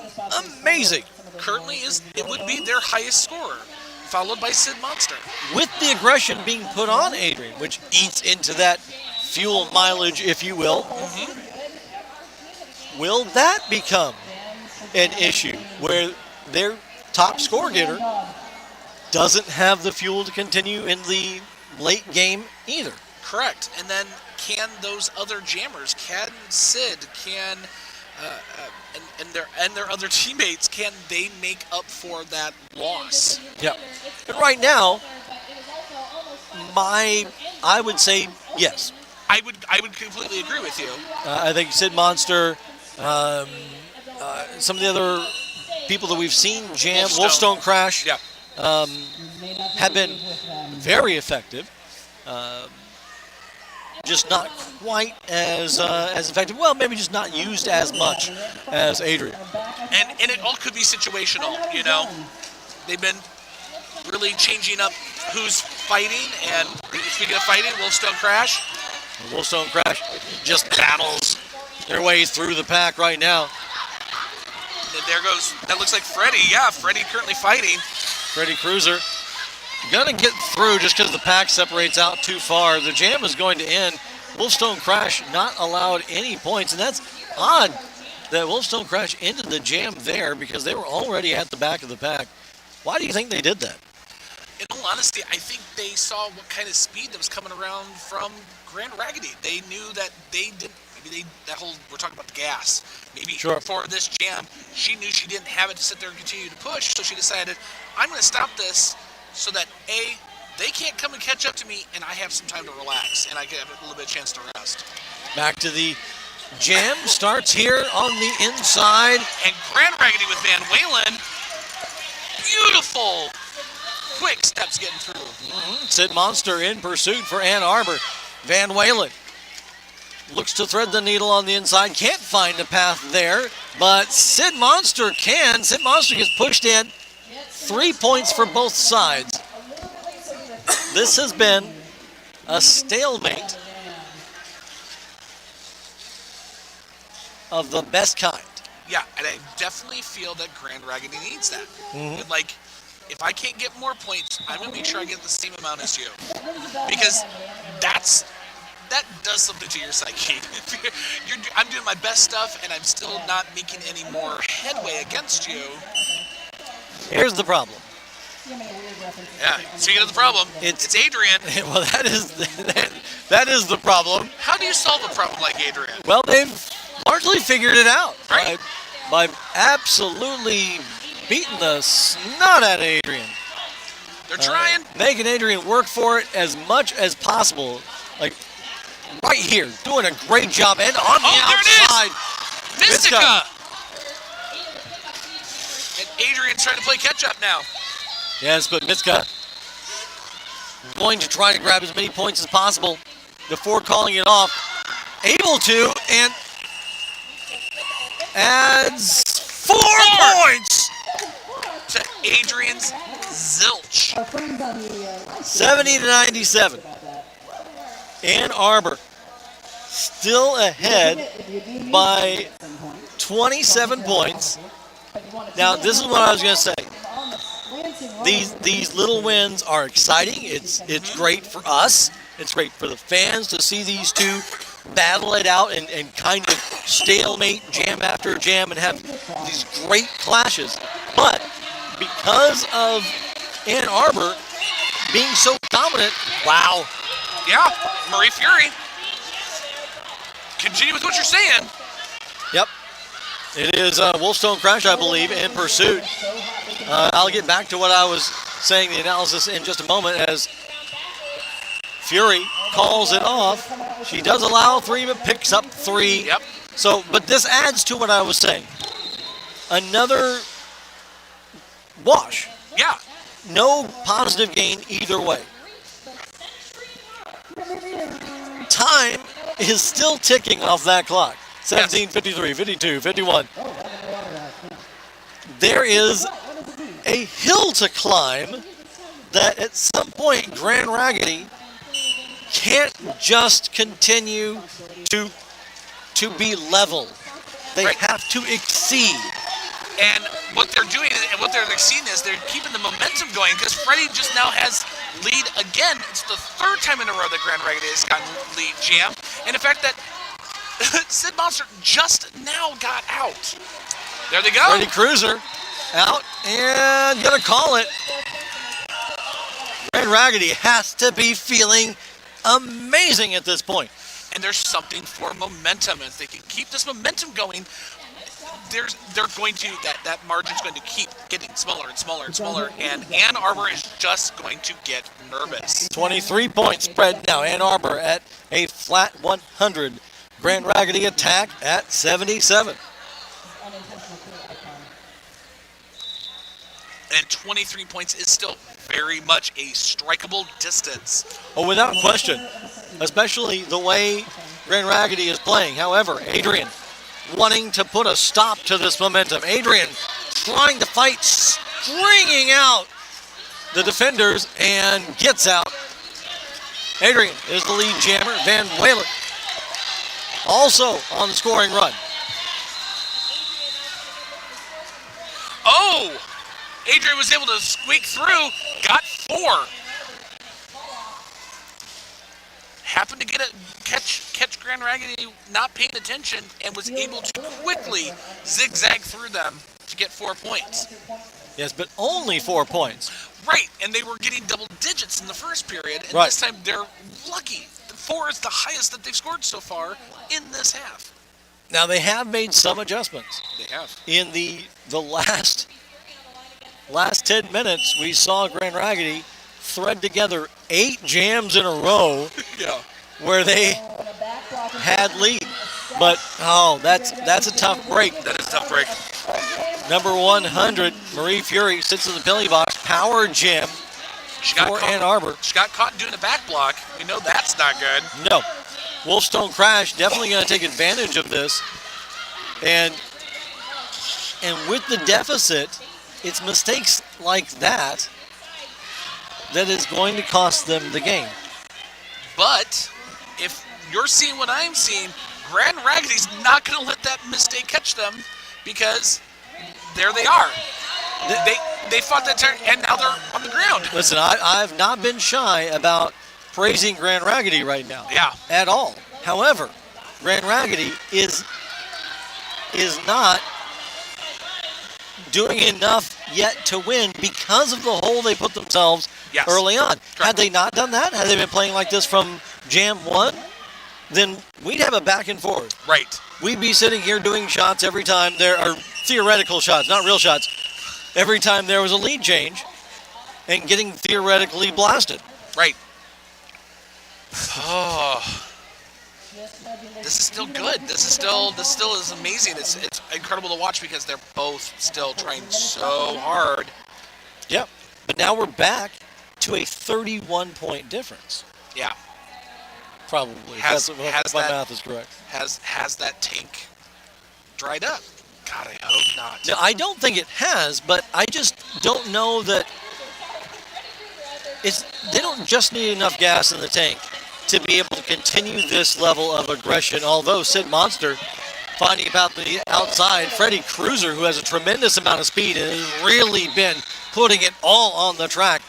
amazing. Currently, it would be their highest scorer, followed by Sid Monster. With the aggression being put on Adrian, which eats into that fuel mileage, if you will, will that become an issue where their top score getter doesn't have the fuel to continue in the late game either. Correct. And then can those other jammers, can Sid, can and their other teammates, can they make up for that loss? Yeah. But right now, I would say yes. I would completely agree with you. I think Sid Monster, some of the other people that we've seen jam, Wolfstone Crash, Yeah. have been very effective. Just not quite as effective. Well, maybe just not used as much as Adrian. And it all could be situational, you know. They've been really changing up who's fighting, and speaking of fighting, Wolfstone Crash. Wolfstone Crash just battles their way through the pack right now. And there goes, that looks like Freddie. Yeah, Freddie currently fighting. Freddie Cruiser gonna get through just because the pack separates out too far. The jam is going to end. Wolfstone Crash not allowed any points, and that's odd that Wolfstone Crash ended the jam there because they were already at the back of the pack. Why do you think they did that? In all honesty, I think they saw what kind of speed that was coming around from Grand Raggidy. They knew that they didn't. Maybe we're talking about the gas. Maybe for this jam, she knew she didn't have it to sit there and continue to push, so she decided, I'm going to stop this so that A, they can't come and catch up to me, and I have some time to relax, and I get a little bit of chance to rest. Back to the jam, starts here on the inside. And Grand Raggidy with Van Walen. Beautiful. Quick steps getting through. Sid Monster in pursuit for Ann Arbor. Van Walen looks to thread the needle on the inside. Can't find a path there, but Sid Monster can. Sid Monster gets pushed in. 3 points for both sides. This has been a stalemate of the best kind. Yeah, and I definitely feel that Grand Raggidy needs that. But like, if I can't get more points, I'm going to make sure I get the same amount as you. Because that does something to your psyche. I'm doing my best stuff, and I'm still not making any more headway against you. Here's the problem. Yeah, speaking of the problem, it's Adrian. Well, that is the problem. How do you solve a problem like Adrian? Well, they've largely figured it out. Right. By absolutely beating the snot out of Adrian. They're trying. Making Adrian work for it as much as possible. Like, right here, doing a great job. And on the outside, Mystica. And Adrian's trying to play catch-up now. Yes, but Mystica going to try to grab as many points as possible before calling it off. Able to, and adds 4 points to Adrian's zilch. 70-97. Ann Arbor still ahead by 27 points. Now, this is what I was going to say. These little wins are exciting. It's great for us. It's great for the fans to see these two battle it out and kind of stalemate jam after jam and have these great clashes. But because of Ann Arbor being so dominant, wow. Yeah, Marie Fury. Continue with what you're saying. Yep. It is Wolfstone Crash, I believe, in pursuit. I'll get back to what I was saying, the analysis, in just a moment as Fury calls it off. She does allow 3, but picks up 3. Yep. So, but this adds to what I was saying. Another wash. Yeah. No positive gain either way. Time is still ticking off that clock. 17, 53, 52, 51. There is a hill to climb that at some point Grand Raggidy can't just continue to be level. They have to exceed. And what they're doing and what they're exceeding is they're keeping the momentum going because Freddie just now has lead again. It's the 3rd time in a row that Grand Raggidy has gotten lead jam. And the fact that Sid Monster just now got out. There they go. Freddie Cruiser out and gonna call it. Grand Raggidy has to be feeling amazing at this point. And there's something for momentum. If they can keep this momentum going, they're going to that margin's going to keep getting smaller and smaller and smaller, and Ann Arbor is just going to get nervous. 23-point spread now. Ann Arbor at a flat 100. Grand Raggidy attack at 77. And 23 points is still very much a strikeable distance. Oh, without question, especially the way Grand Raggidy is playing. However, Adrian wanting to put a stop to this momentum. Adrian trying to fight, stringing out the defenders, and gets out. Adrian is the lead jammer. Van Whaler also on the scoring run. Oh! Adrian was able to squeak through, got 4. Happened to get a catch Grand Raggidy not paying attention, and was able to quickly zigzag through them to get 4 points. Yes, but only 4 points. Right, and they were getting double digits in the first period, and Right. This time they're lucky. 4 is the highest that they've scored so far in this half. Now they have made some adjustments. They have. In the last 10 minutes, we saw Grand Raggidy thread together 8 jams in a row Yeah. where they had lead. But, that's a tough break. That is a tough break. Number 100, Marie Fury sits in the penalty box. Power jam for Ann Arbor. She got caught doing a back block. We know that's not good. No. Wolfstone Crash definitely going to take advantage of this. And with the deficit, it's mistakes like that is going to cost them the game. But if you're seeing what I'm seeing, Grand Raggidy's not going to let that mistake catch them, because there they are. They fought that turn, and now they're on the ground. Listen, I've not been shy about praising Grand Raggidy right now. Yeah. At all. However, Grand Raggidy is not doing enough yet to win because of the hole they put themselves early on. Correct. Had they not done that, had they been playing like this from Jam 1, then we'd have a back and forth. Right. We'd be sitting here doing shots every time there are theoretical shots, not real shots, every time there was a lead change, and getting theoretically blasted. Right. Oh. This is still good. This still is amazing. It's incredible to watch, because they're both still trying so hard. Yep. But now we're back to a 31-point difference. Yeah. Probably. If my math is correct. Has that tank dried up? God, I hope not. No, I don't think it has, but I just don't know that they don't just need enough gas in the tank to be able to continue this level of aggression. Although Sid Monster finding about the outside, Freddie Cruiser, who has a tremendous amount of speed and has really been putting it all on the track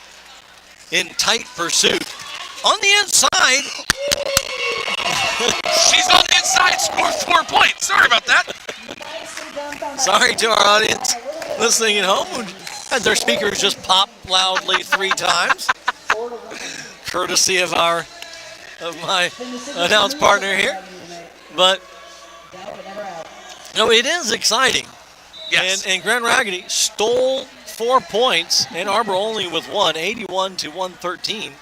in tight pursuit. On the inside. She's on the inside, scored 4 points. Sorry about that. Sorry to our audience listening at home who had their speakers just pop loudly 3 times. Courtesy of my announce partner here. But no, it is exciting. Yes. And Grand Raggidy stole 4 points, and Arbor only with 1, 81 to 113.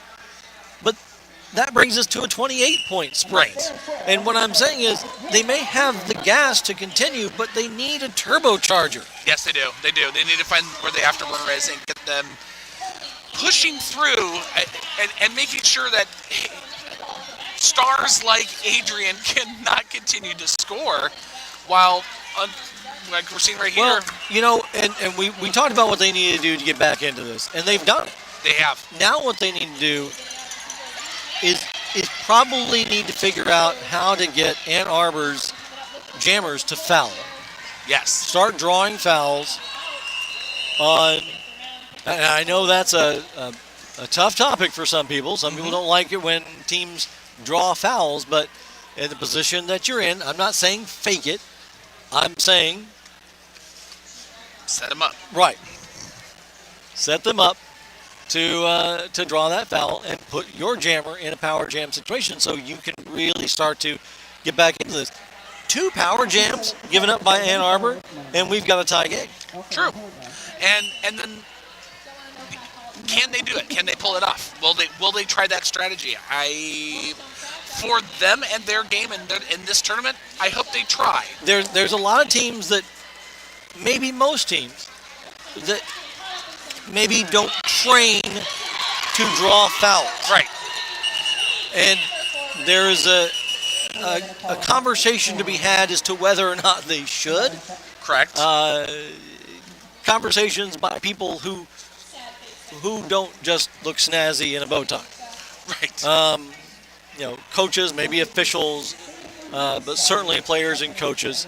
But that brings us to a 28-point spread. Right. And what I'm saying is they may have the gas to continue, but they need a turbocharger. Yes, they do. They do. They need to find where the afterburner is and get them pushing through and making sure that stars like Adrian cannot continue to score, while like we're seeing right here. Well, you know, and we talked about what they need to do to get back into this, and they've done it. They have. Now what they need to do is probably need to figure out how to get Ann Arbor's jammers to foul. Yes. Start drawing fouls on, and I know that's a tough topic for some people. Some people don't like it when teams draw fouls, but in the position that you're in, I'm not saying fake it. I'm saying set them up. right. Set them up to draw that foul and put your jammer in a power jam situation so you can really start to get back into this. 2 power jams given up by Ann Arbor, and we've got a tie game. True. And then can they do it? Can they pull it off? Will they try that strategy? For them and their game in this tournament, I hope they try. There's a lot of teams that, maybe most teams, that maybe don't train to draw fouls. Right. And there is a conversation to be had as to whether or not they should. Correct. Conversations by people who don't just look snazzy in a bow tie. Right. Coaches, maybe officials, but certainly players and coaches.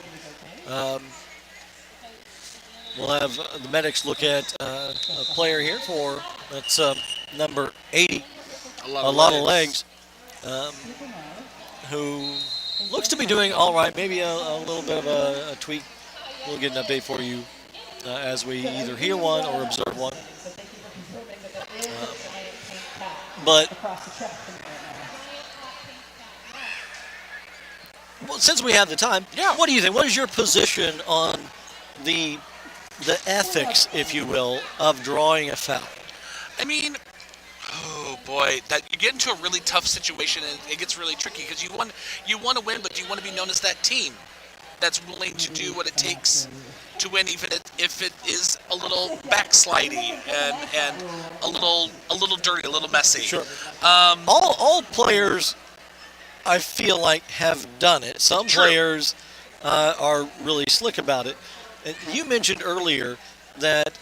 We'll have the medics look at a player here that's number 80, a lot of legs. Who looks to be doing all right. Maybe a little bit of a tweak. We'll get an update for you as we either hear one or observe one. But since we have the time, what do you think? What is your position on the ethics, if you will, of drawing a foul? I mean, oh boy, that you get into a really tough situation and it gets really tricky because you want to win, but you want to be known as that team that's willing to do what it takes to win, even if it is a little backslidey and a little dirty, a little messy. Sure. All players, I feel like, have done it. Some players are really slick about it. And you mentioned earlier that,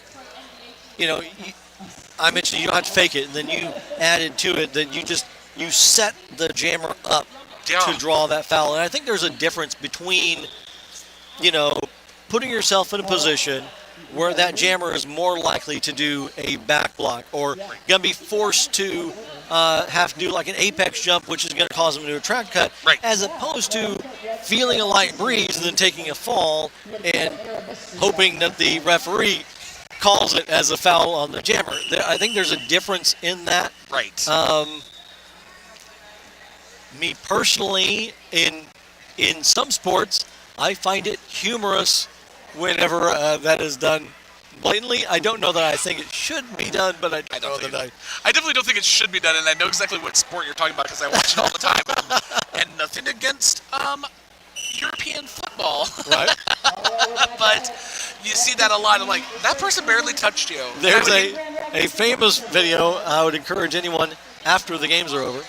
I mentioned you don't have to fake it, and then you added to it that you set the jammer up to draw that foul. And I think there's a difference between, putting yourself in a position where that jammer is more likely to do a back block or going to be forced to have to do like an apex jump, which is going to cause them to do a track cut, as opposed to feeling a light breeze and then taking a fall and hoping that the referee calls it as a foul on the jammer. I think there's a difference in that. Right. Me personally, in some sports, I find it humorous whenever that is done blatantly. I don't know that I think it should be done, but I definitely don't think it should be done, and I know exactly what sport you're talking about because I watch it all the time. And nothing against European football, right? But you see that a lot. I'm like, that person barely touched you. There's a famous video. I would encourage anyone after the games are over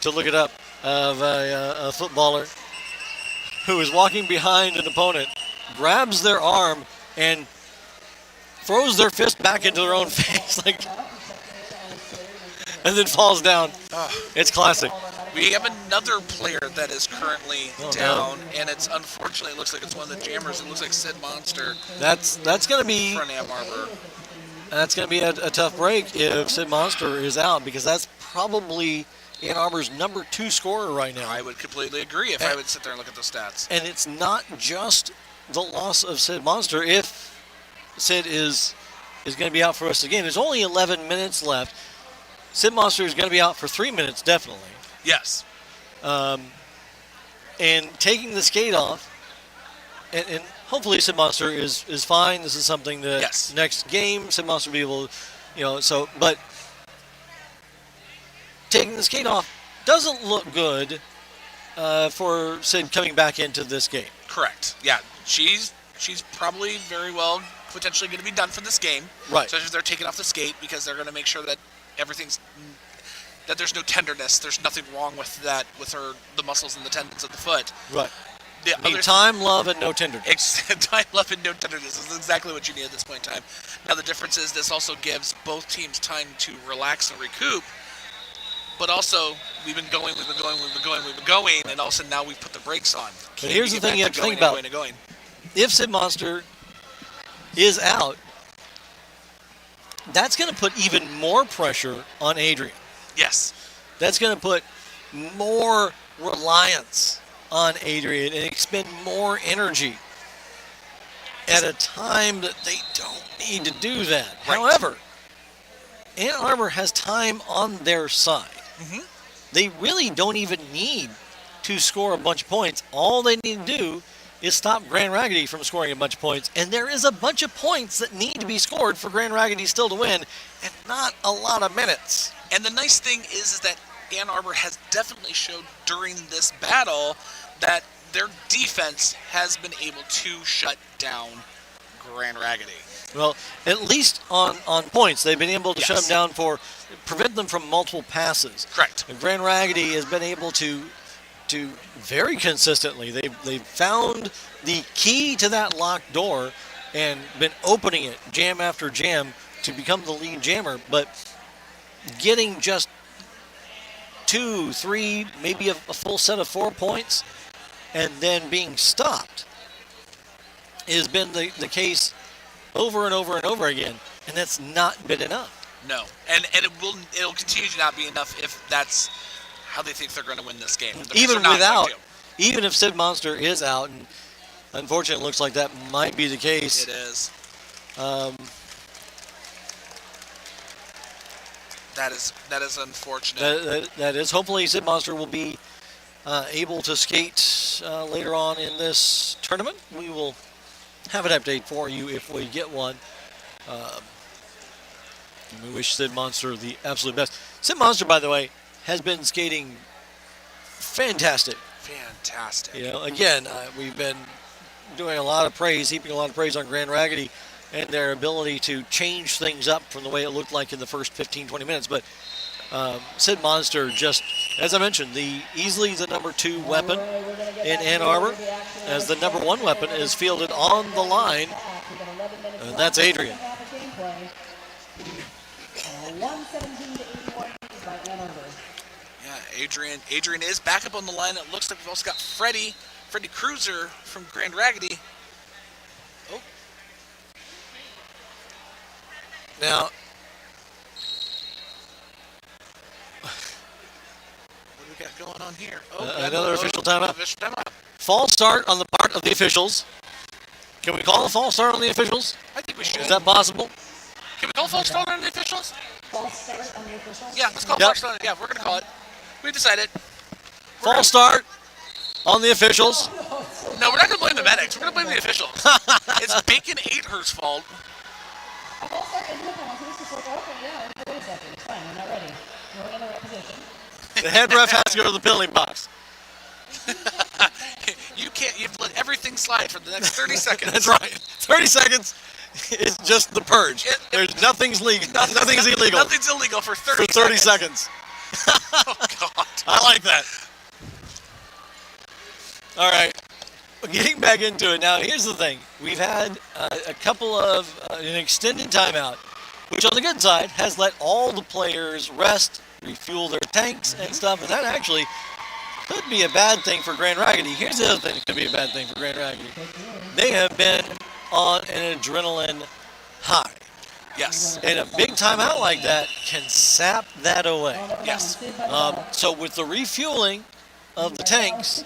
to look it up, of a footballer who is walking behind an opponent, grabs their arm, and throws their fist back into their own face, and then falls down. It's classic. We have another player that is currently down, and it's unfortunately, it looks like it's one of the jammers. It looks like Sid Monster. That's going to be from Ann Arbor. That's going to be a tough break if Sid Monster is out, because that's probably Ann Arbor's number 2 scorer right now. I would completely agree if I would sit there and look at those stats. And it's not just the loss of Sid Monster. If Sid is going to be out for us again, there's only 11 minutes left. Sid Monster is going to be out for 3 minutes, definitely. Yes. And taking the skate off, and hopefully Sid Monster is fine. This is something that next game Sid Monster will be able to, but taking the skate off doesn't look good for Sid coming back into this game. Correct. Yeah, she's probably very well potentially going to be done for this game. Right. Especially if they're taking off the skate, because they're going to make sure that that there's no tenderness. There's nothing wrong with that, with the muscles and the tendons of the foot. Right. Time, love, and no tenderness. Time, love, and no tenderness is exactly what you need at this point in time. Now, the difference is this also gives both teams time to relax and recoup. But also, we've been going, and all of a sudden now we've put the brakes on. But here's the thing you have to think about. If Sid Monster is out, that's going to put even more pressure on Adrian. Yes. That's going to put more reliance on Adrian and expend more energy at a time that they don't need to do that. Right. However, Ann Arbor has time on their side. Mm-hmm. They really don't even need to score a bunch of points. All they need to do is stop Grand Raggedy from scoring a bunch of points. And there is a bunch of points that need to be scored for Grand Raggedy still to win, and not a lot of minutes. And the nice thing is that Ann Arbor has definitely showed during this battle that their defense has been able to shut down Grand Raggedy. Well, at least on points, they've been able to shut Yes. them down prevent them from multiple passes. Correct. And Grand Raggedy has been able to very consistently, they've found the key to that locked door and been opening it jam after jam to become the lead jammer, but getting just 2, 3, maybe a full set of 4 points and then being stopped has been the case over and over and over again, and that's not been enough. No, and it'll continue to not be enough if that's how they think they're going to win this game. Because Even they're not without, going even if Sid Monster is out, and unfortunately it looks like that might be the to. case. It is. Um, That is unfortunate. that is. Hopefully Sid Monster will be able to skate later on in this tournament. We will have an update for you if we get one. We wish Sid Monster the absolute best. Sid Monster, by the way, has been skating fantastic. Fantastic. You know, again, we've been doing a lot of praise, heaping a lot of praise on Grand Raggedy and their ability to change things up from the way it looked like in the first 15, 20 minutes. But Sid Monster, just as I mentioned, easily the number 2 weapon in Ann Arbor, as the number 1 weapon is fielded on the line, and that's Adrian. 117 to 81 by Ann Arbor. Yeah, Adrian is back up on the line. It looks like we've also got Freddie Cruiser from Grand Raggedy. Oh. Now, What do we got going on here? another official timeout. Official timeout. False start on the part of the officials. Can we call a false start on the officials? I think we should. Is that possible? Can we call false start on the officials? False start on the officials. Yeah, let's call Yep. false start. Yeah, we're going to call it. We decided. False start on the officials. No, we're not going to blame the medics. We're going to blame the officials. It's Bacon 8her's fault. False start in the penalties. Just like, okay, yeah, wait a second. It's fine. We're not ready. We're in the right position. The head ref has to go to the penalty box. You can't. You've let everything slide for the next 30 seconds. That's right. 30 seconds is just the purge. There's nothing's legal. Nothing's illegal Nothing's illegal for 30 for 30 seconds. seconds. Oh, God. I like that. All right. Getting back into it now, here's the thing. We've had a couple of an extended timeout, which on the good side has let all the players rest, refuel their tanks and stuff, and that actually could be a bad thing for Grand Raggedy. Here's the other thing that could be a bad thing for Grand Raggedy. They have been on an adrenaline high. Yes. And a big timeout like that can sap that away. Yes. So with the refueling of the tanks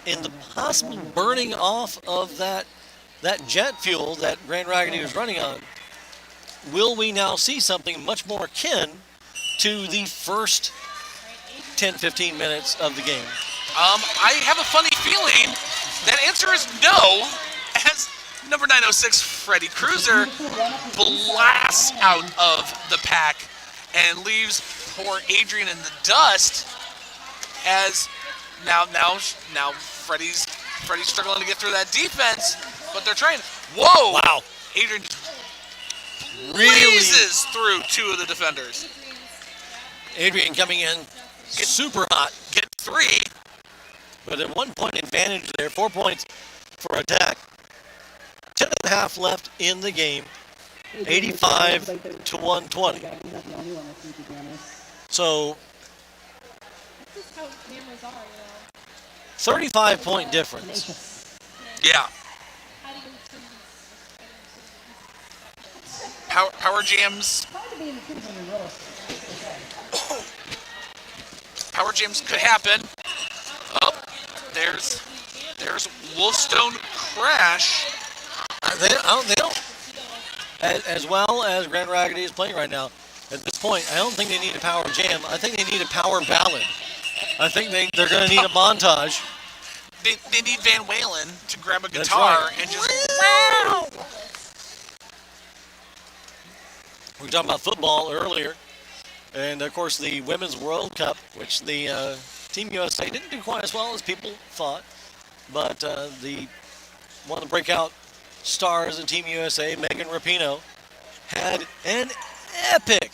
and the possible burning off of that jet fuel that Grand Raggedy was running on, will we now see something much more akin to the first 10, 15 minutes of the game? I have a funny feeling that answer is no, as number 906 Freddie Cruiser blasts out of the pack and leaves poor Adrian in the dust. As now Freddie's struggling to get through that defense, but they're trying. Whoa! Wow. Adrian just Really, blazes through 2 of the defenders. Adrian coming in super hot. Get 3. But at 1 point advantage there, 4 points for attack. 10 and a half left in the game. 85 to 120. So This is how cameras are, 35-point difference. Yeah. How do you turn Power jams. Hard to be in the kids on the roll. Power jams could happen. Oh, there's Wolfstone Crash. They don't. As well as Grand Raggedy is playing right now, At this point, I don't think they need a power jam. I think they need a power ballad. I think they're going to need a montage. They need Van Walen to grab a That's guitar right. and just wow. We were talking about football earlier. And, of course, the Women's World Cup, which the Team USA didn't do quite as well as people thought. But one of the breakout stars of Team USA, Megan Rapinoe, had an epic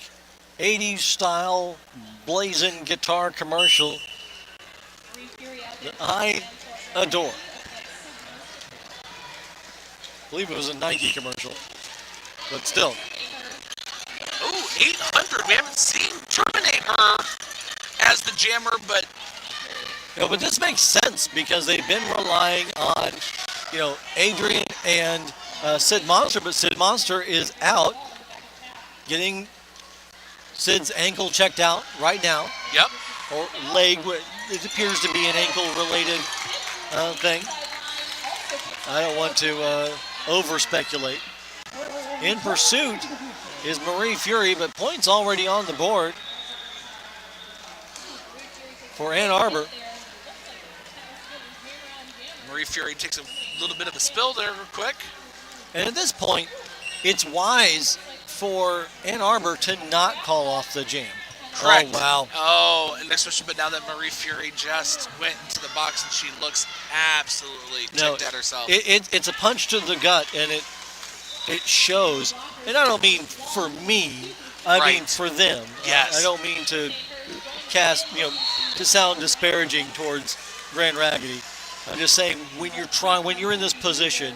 80s style blazing guitar commercial that I adore. I believe it was a Nike commercial, but still. Oh, 800. We haven't seen Terminate her as the jammer, but Yeah, but this makes sense because they've been relying on, Adrian and Sid Monster, but Sid Monster is out getting Sid's ankle checked out right now, yep. or leg. It appears to be an ankle-related thing. I don't want to over-speculate. In pursuit is Marie Fury, but points already on the board for Ann Arbor. Marie Fury takes a little bit of a spill there real quick. And at this point, it's wise for Ann Arbor to not call off the jam. Correct. Oh, wow. Oh, and especially, but now that Marie Fury just went into the box and she looks absolutely ticked at herself. It's a punch to the gut, and it shows. And I don't mean for me. I mean for them. Yes. I don't mean to cast, to sound disparaging towards Grand Raggidy. I'm just saying when you're in this position,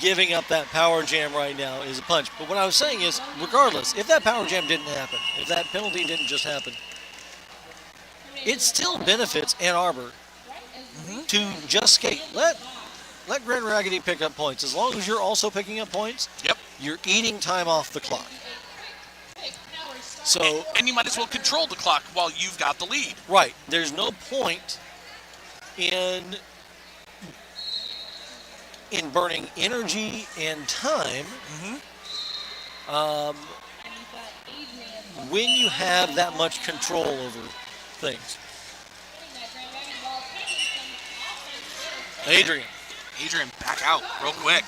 giving up that power jam right now is a punch. But what I was saying is, regardless, if that power jam didn't happen, if that penalty didn't just happen, it still benefits Ann Arbor to just skate. Let Grand Raggidy pick up points. As long as you're also picking up points, Yep. you're eating time off the clock. So, And you might as well control the clock while you've got the lead. right, there's no point in burning energy and time when you have that much control over things. Adrian. Adrian, back out real quick.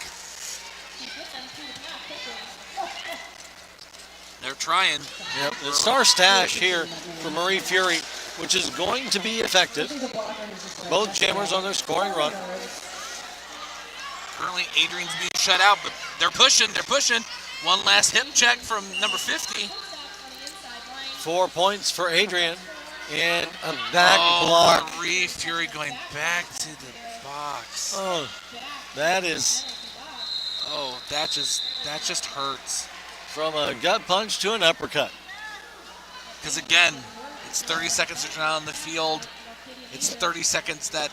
They're trying. Yep, the star stash here for Marie Fury, which is going to be effective. Both jammers on their scoring run. Currently, Adrian's being shut out, but they're pushing. One last hip check from number 50. 4 points for Adrian. And a back block. Marie Fury going back to the box. Oh, that is Oh, that just hurts. from a gut punch to an uppercut. Because again, it's 30 seconds that you're not on the field. It's 30 seconds that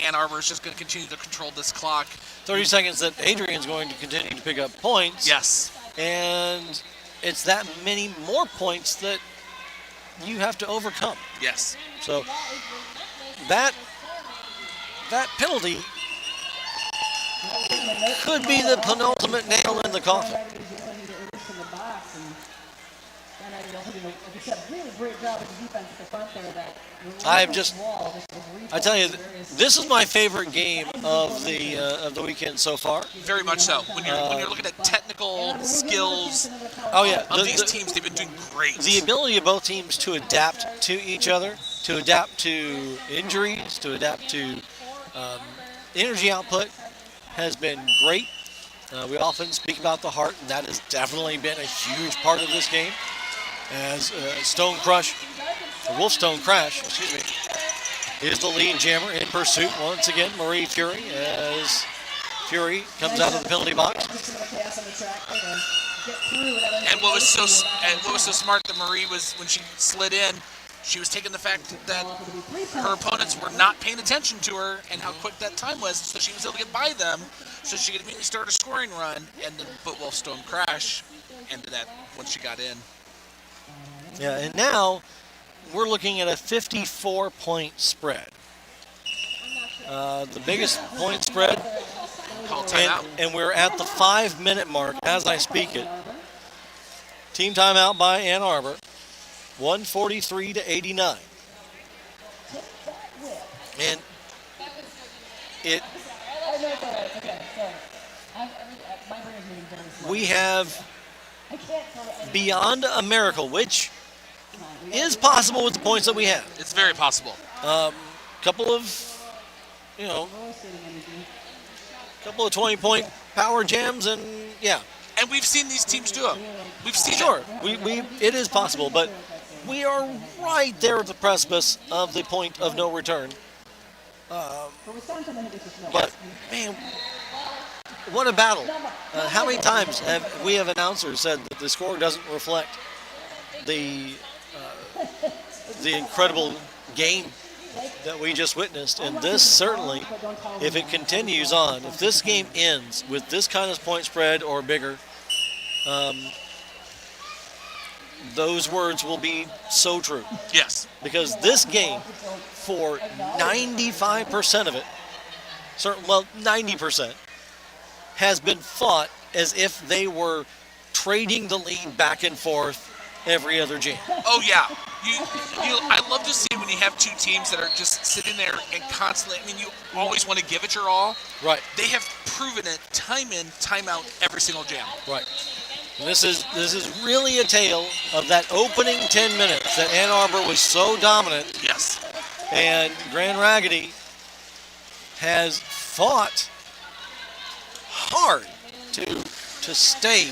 Ann Arbor is just going to continue to control this clock. 30 seconds that Adrian's going to continue to pick up points. Yes. And it's that many more points that you have to overcome. Yes. So that penalty could be the penultimate nail in the coffin. I tell you, this is my favorite game of the weekend so far. Very much so. When you're looking at technical skills Oh yeah, of these teams, they've been doing great. The ability of both teams to adapt to each other, to adapt to injuries, to adapt to energy output has been great. We often speak about the heart, and that has definitely been a huge part of this game. As Wolfstone Crash, is the lead jammer in pursuit once again. Marie Fury, as Fury comes out of the penalty box. And what was so smart that Marie was, when she slid in, she was taking the fact that her opponents were not paying attention to her and how quick that time was, so she was able to get by them, so she could immediately start a scoring run, and then put Wolfstone Crash into that once she got in. Yeah, and now we're looking at a 54-point spread. The biggest point spread, Call timeout. and we're at the 5-minute mark as I speak it. Team timeout by Ann Arbor. 143 to 89. And it Oh, no, it's all right. Okay, sorry. My brain is moving very slow. we have I can't throw it. beyond a miracle, which is possible with the points that we have. It's very possible. Couple of, couple of 20-point power jams, and yeah, And we've seen these teams do it. We've seen sure, it. we it is possible, but we are right there at the precipice of the point of no return. But man, what a battle! How many times have we announcers said that the score doesn't reflect the incredible game that we just witnessed? And this certainly, if it continues on, if this game ends with this kind of point spread or bigger, those words will be so true. Yes. Because this game, for 95% of it, 90%, has been fought as if they were trading the lead back and forth every other jam. Oh yeah. I love to see when you have two teams that are just sitting there and constantly. I mean, you always want to give it your all. Right. They have proven it time in, time out, every single jam. Right. And this is really a tale of that opening 10 minutes that Ann Arbor was so dominant, Yes. and Grand Raggidy has fought hard to stay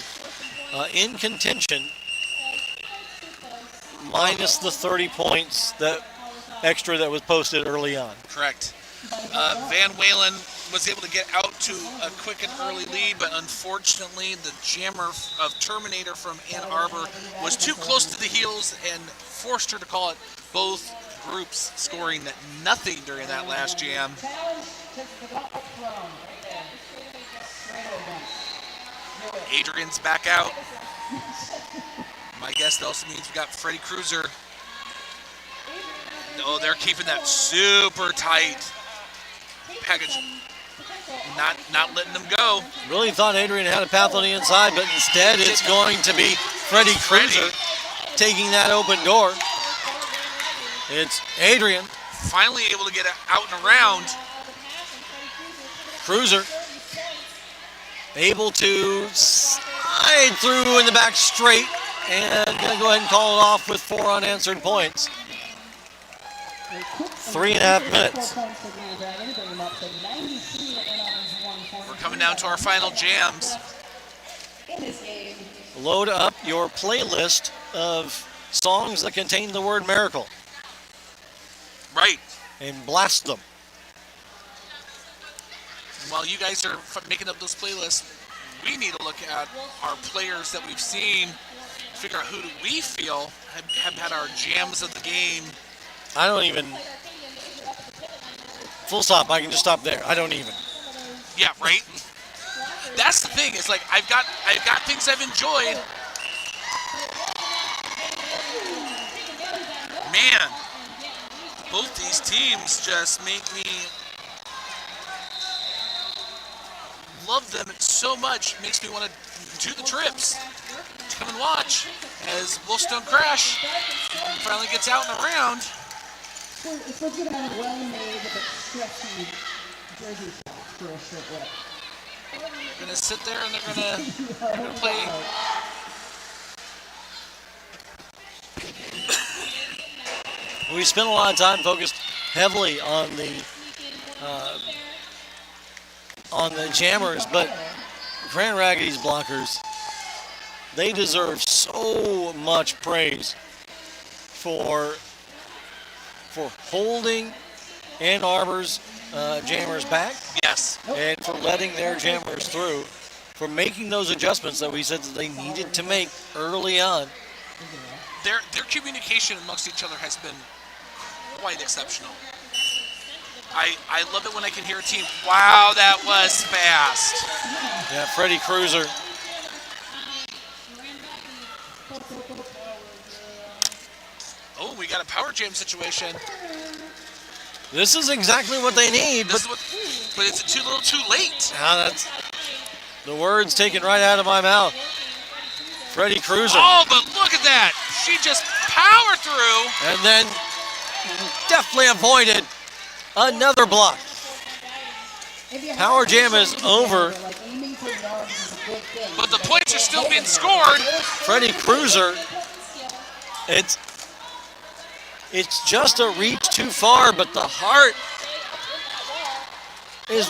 in contention, minus the 30 points extra that was posted early on. Correct. Van Walen was able to get out to a quick and early lead, but unfortunately the jammer of Terminator from Ann Arbor was too close to the heels and forced her to call it. Both groups scoring nothing during that last jam. Adrian's back out. My guess that also means we got Freddie Cruiser. Oh, they're keeping that super tight package. Not letting them go. Really thought Adrian had a path on the inside, but instead it's going to be Freddie Cruiser taking that open door. It's Adrian. Finally able to get out and around. Cruiser able to slide through in the back straight, and going to go ahead and call it off with 4 unanswered points. 3.5 minutes. We're coming down to our final jams. Load up your playlist of songs that contain the word miracle Right. and blast them. While you guys are making up those playlists, we need to look at our players that we've seen, figure out who do we feel have had our jams of the game. I don't even. Full stop. I can just stop there. I don't even. Yeah, right? That's the thing. It's like I've got things I've enjoyed. Man, both these teams just make me love them so much. It makes me want to do the trips to come and watch as Wolfstone Crash finally gets out and around. It's supposed to have well-made but stretchy jersey shorts for a short whip. They're gonna sit there and they're gonna play. We spent a lot of time focused heavily on the jammers, but Grand Raggidy's blockers, they deserve so much praise for holding Ann Arbor's jammers back. Yes. And for letting their jammers through, for making those adjustments that we said that they needed to make early on. Their communication amongst each other has been quite exceptional. I love it when I can hear a team, wow, that was fast. Yeah, Freddie Cruiser. Oh, we got a power jam situation. This is exactly what they need, but it's too little too late. That's the words taken right out of my mouth. Freddie Cruiser. Oh, but look at that. She just powered through. And then definitely avoided another block. Power jam is over. But the points are still being scored. Freddie Cruiser, it's just a reach too far, but the heart is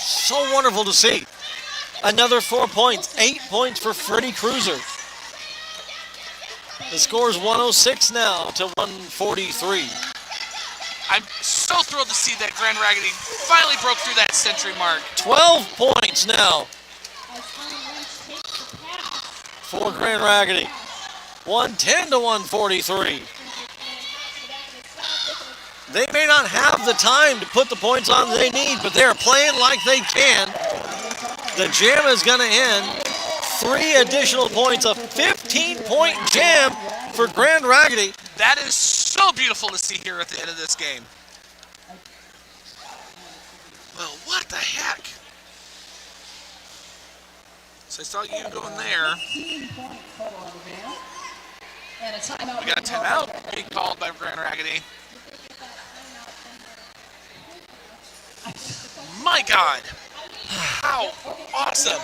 so wonderful to see. Another 4 points, 8 points for Freddie Cruiser. The score is 106 now to 143. I'm so thrilled to see that Grand Raggidy finally broke through that century mark. 12 points now for Grand Raggidy. 110 to 143. They may not have the time to put the points on they need, but they're playing like they can. The jam is going to end. 3 additional points, a 15-point jam for Grand Raggidy. That is so beautiful to see here at the end of this game. Well, what the heck? So I saw you going there. We got a timeout being called by Grand Raggidy. My God, how awesome.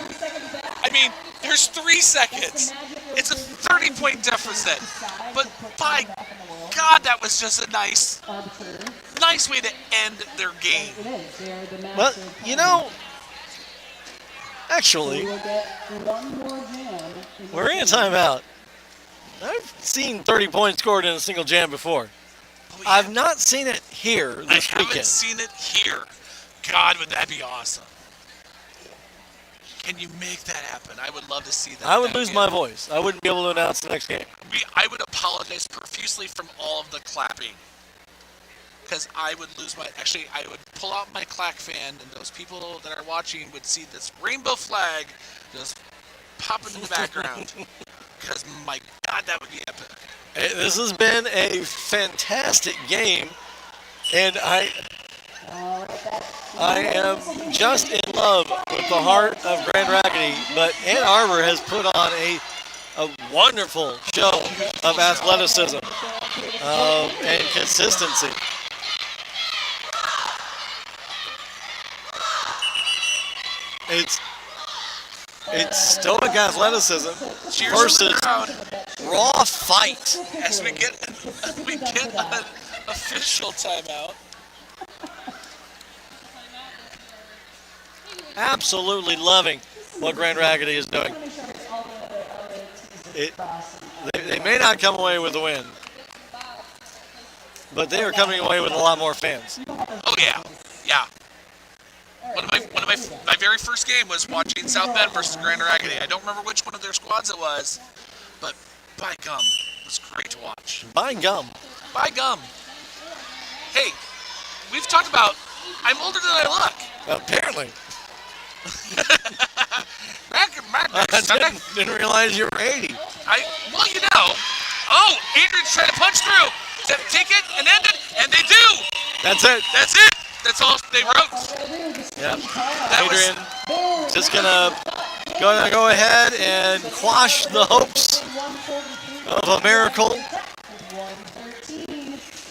I mean, there's 3 seconds. It's a 30-point deficit. But by God, that was just a nice way to end their game. Well, you know, actually, we're in a timeout. I've seen 30 points scored in a single jam before. Oh, yeah. I've not seen it here this I haven't weekend. seen it here. God, would that be awesome? Can you make that happen? I would love to see that. I would lose my voice. I wouldn't be able to announce the next game. I would apologize profusely from all of the clapping. Because I would lose my... Actually, I would pull out my clack fan, and those people that are watching would see this rainbow flag just popping in the background. Because, my God, that would be epic. This has been a fantastic game, and I am just in love with the heart of Grand Raggidy, but Ann Arbor has put on a wonderful show of athleticism and consistency. It's stoic athleticism versus raw fight. As we get an official timeout. Absolutely loving what Grand Raggidy is doing. They may not come away with the win, but they are coming away with a lot more fans. Oh yeah, yeah. One of my very first game was watching South Bend versus Grand Raggidy. I don't remember which one of their squads it was, but by gum, it was great to watch. By gum. By gum. Hey, we've talked about I'm older than I look. Apparently. I didn't realize you were 80. Well, you know. Oh, Adrian's trying to punch through. Take it and end it, and they do. That's it. That's it. That's all they wrote. Yep. Adrian just gonna go ahead and quash the hopes of a miracle.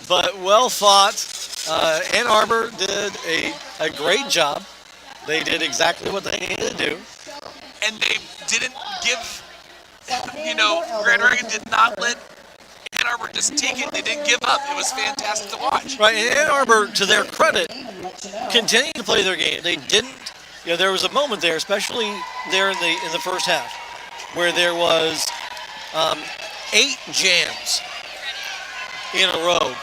But well fought. Ann Arbor did a great job. They did exactly what they needed to do. And they didn't give, Grand Raggidy did not let Ann Arbor just take it. They didn't give up. It was fantastic to watch. Right, and Ann Arbor, to their credit, continued to play their game. They didn't, there was a moment there, especially there in the first half, where there was 8 jams in a row.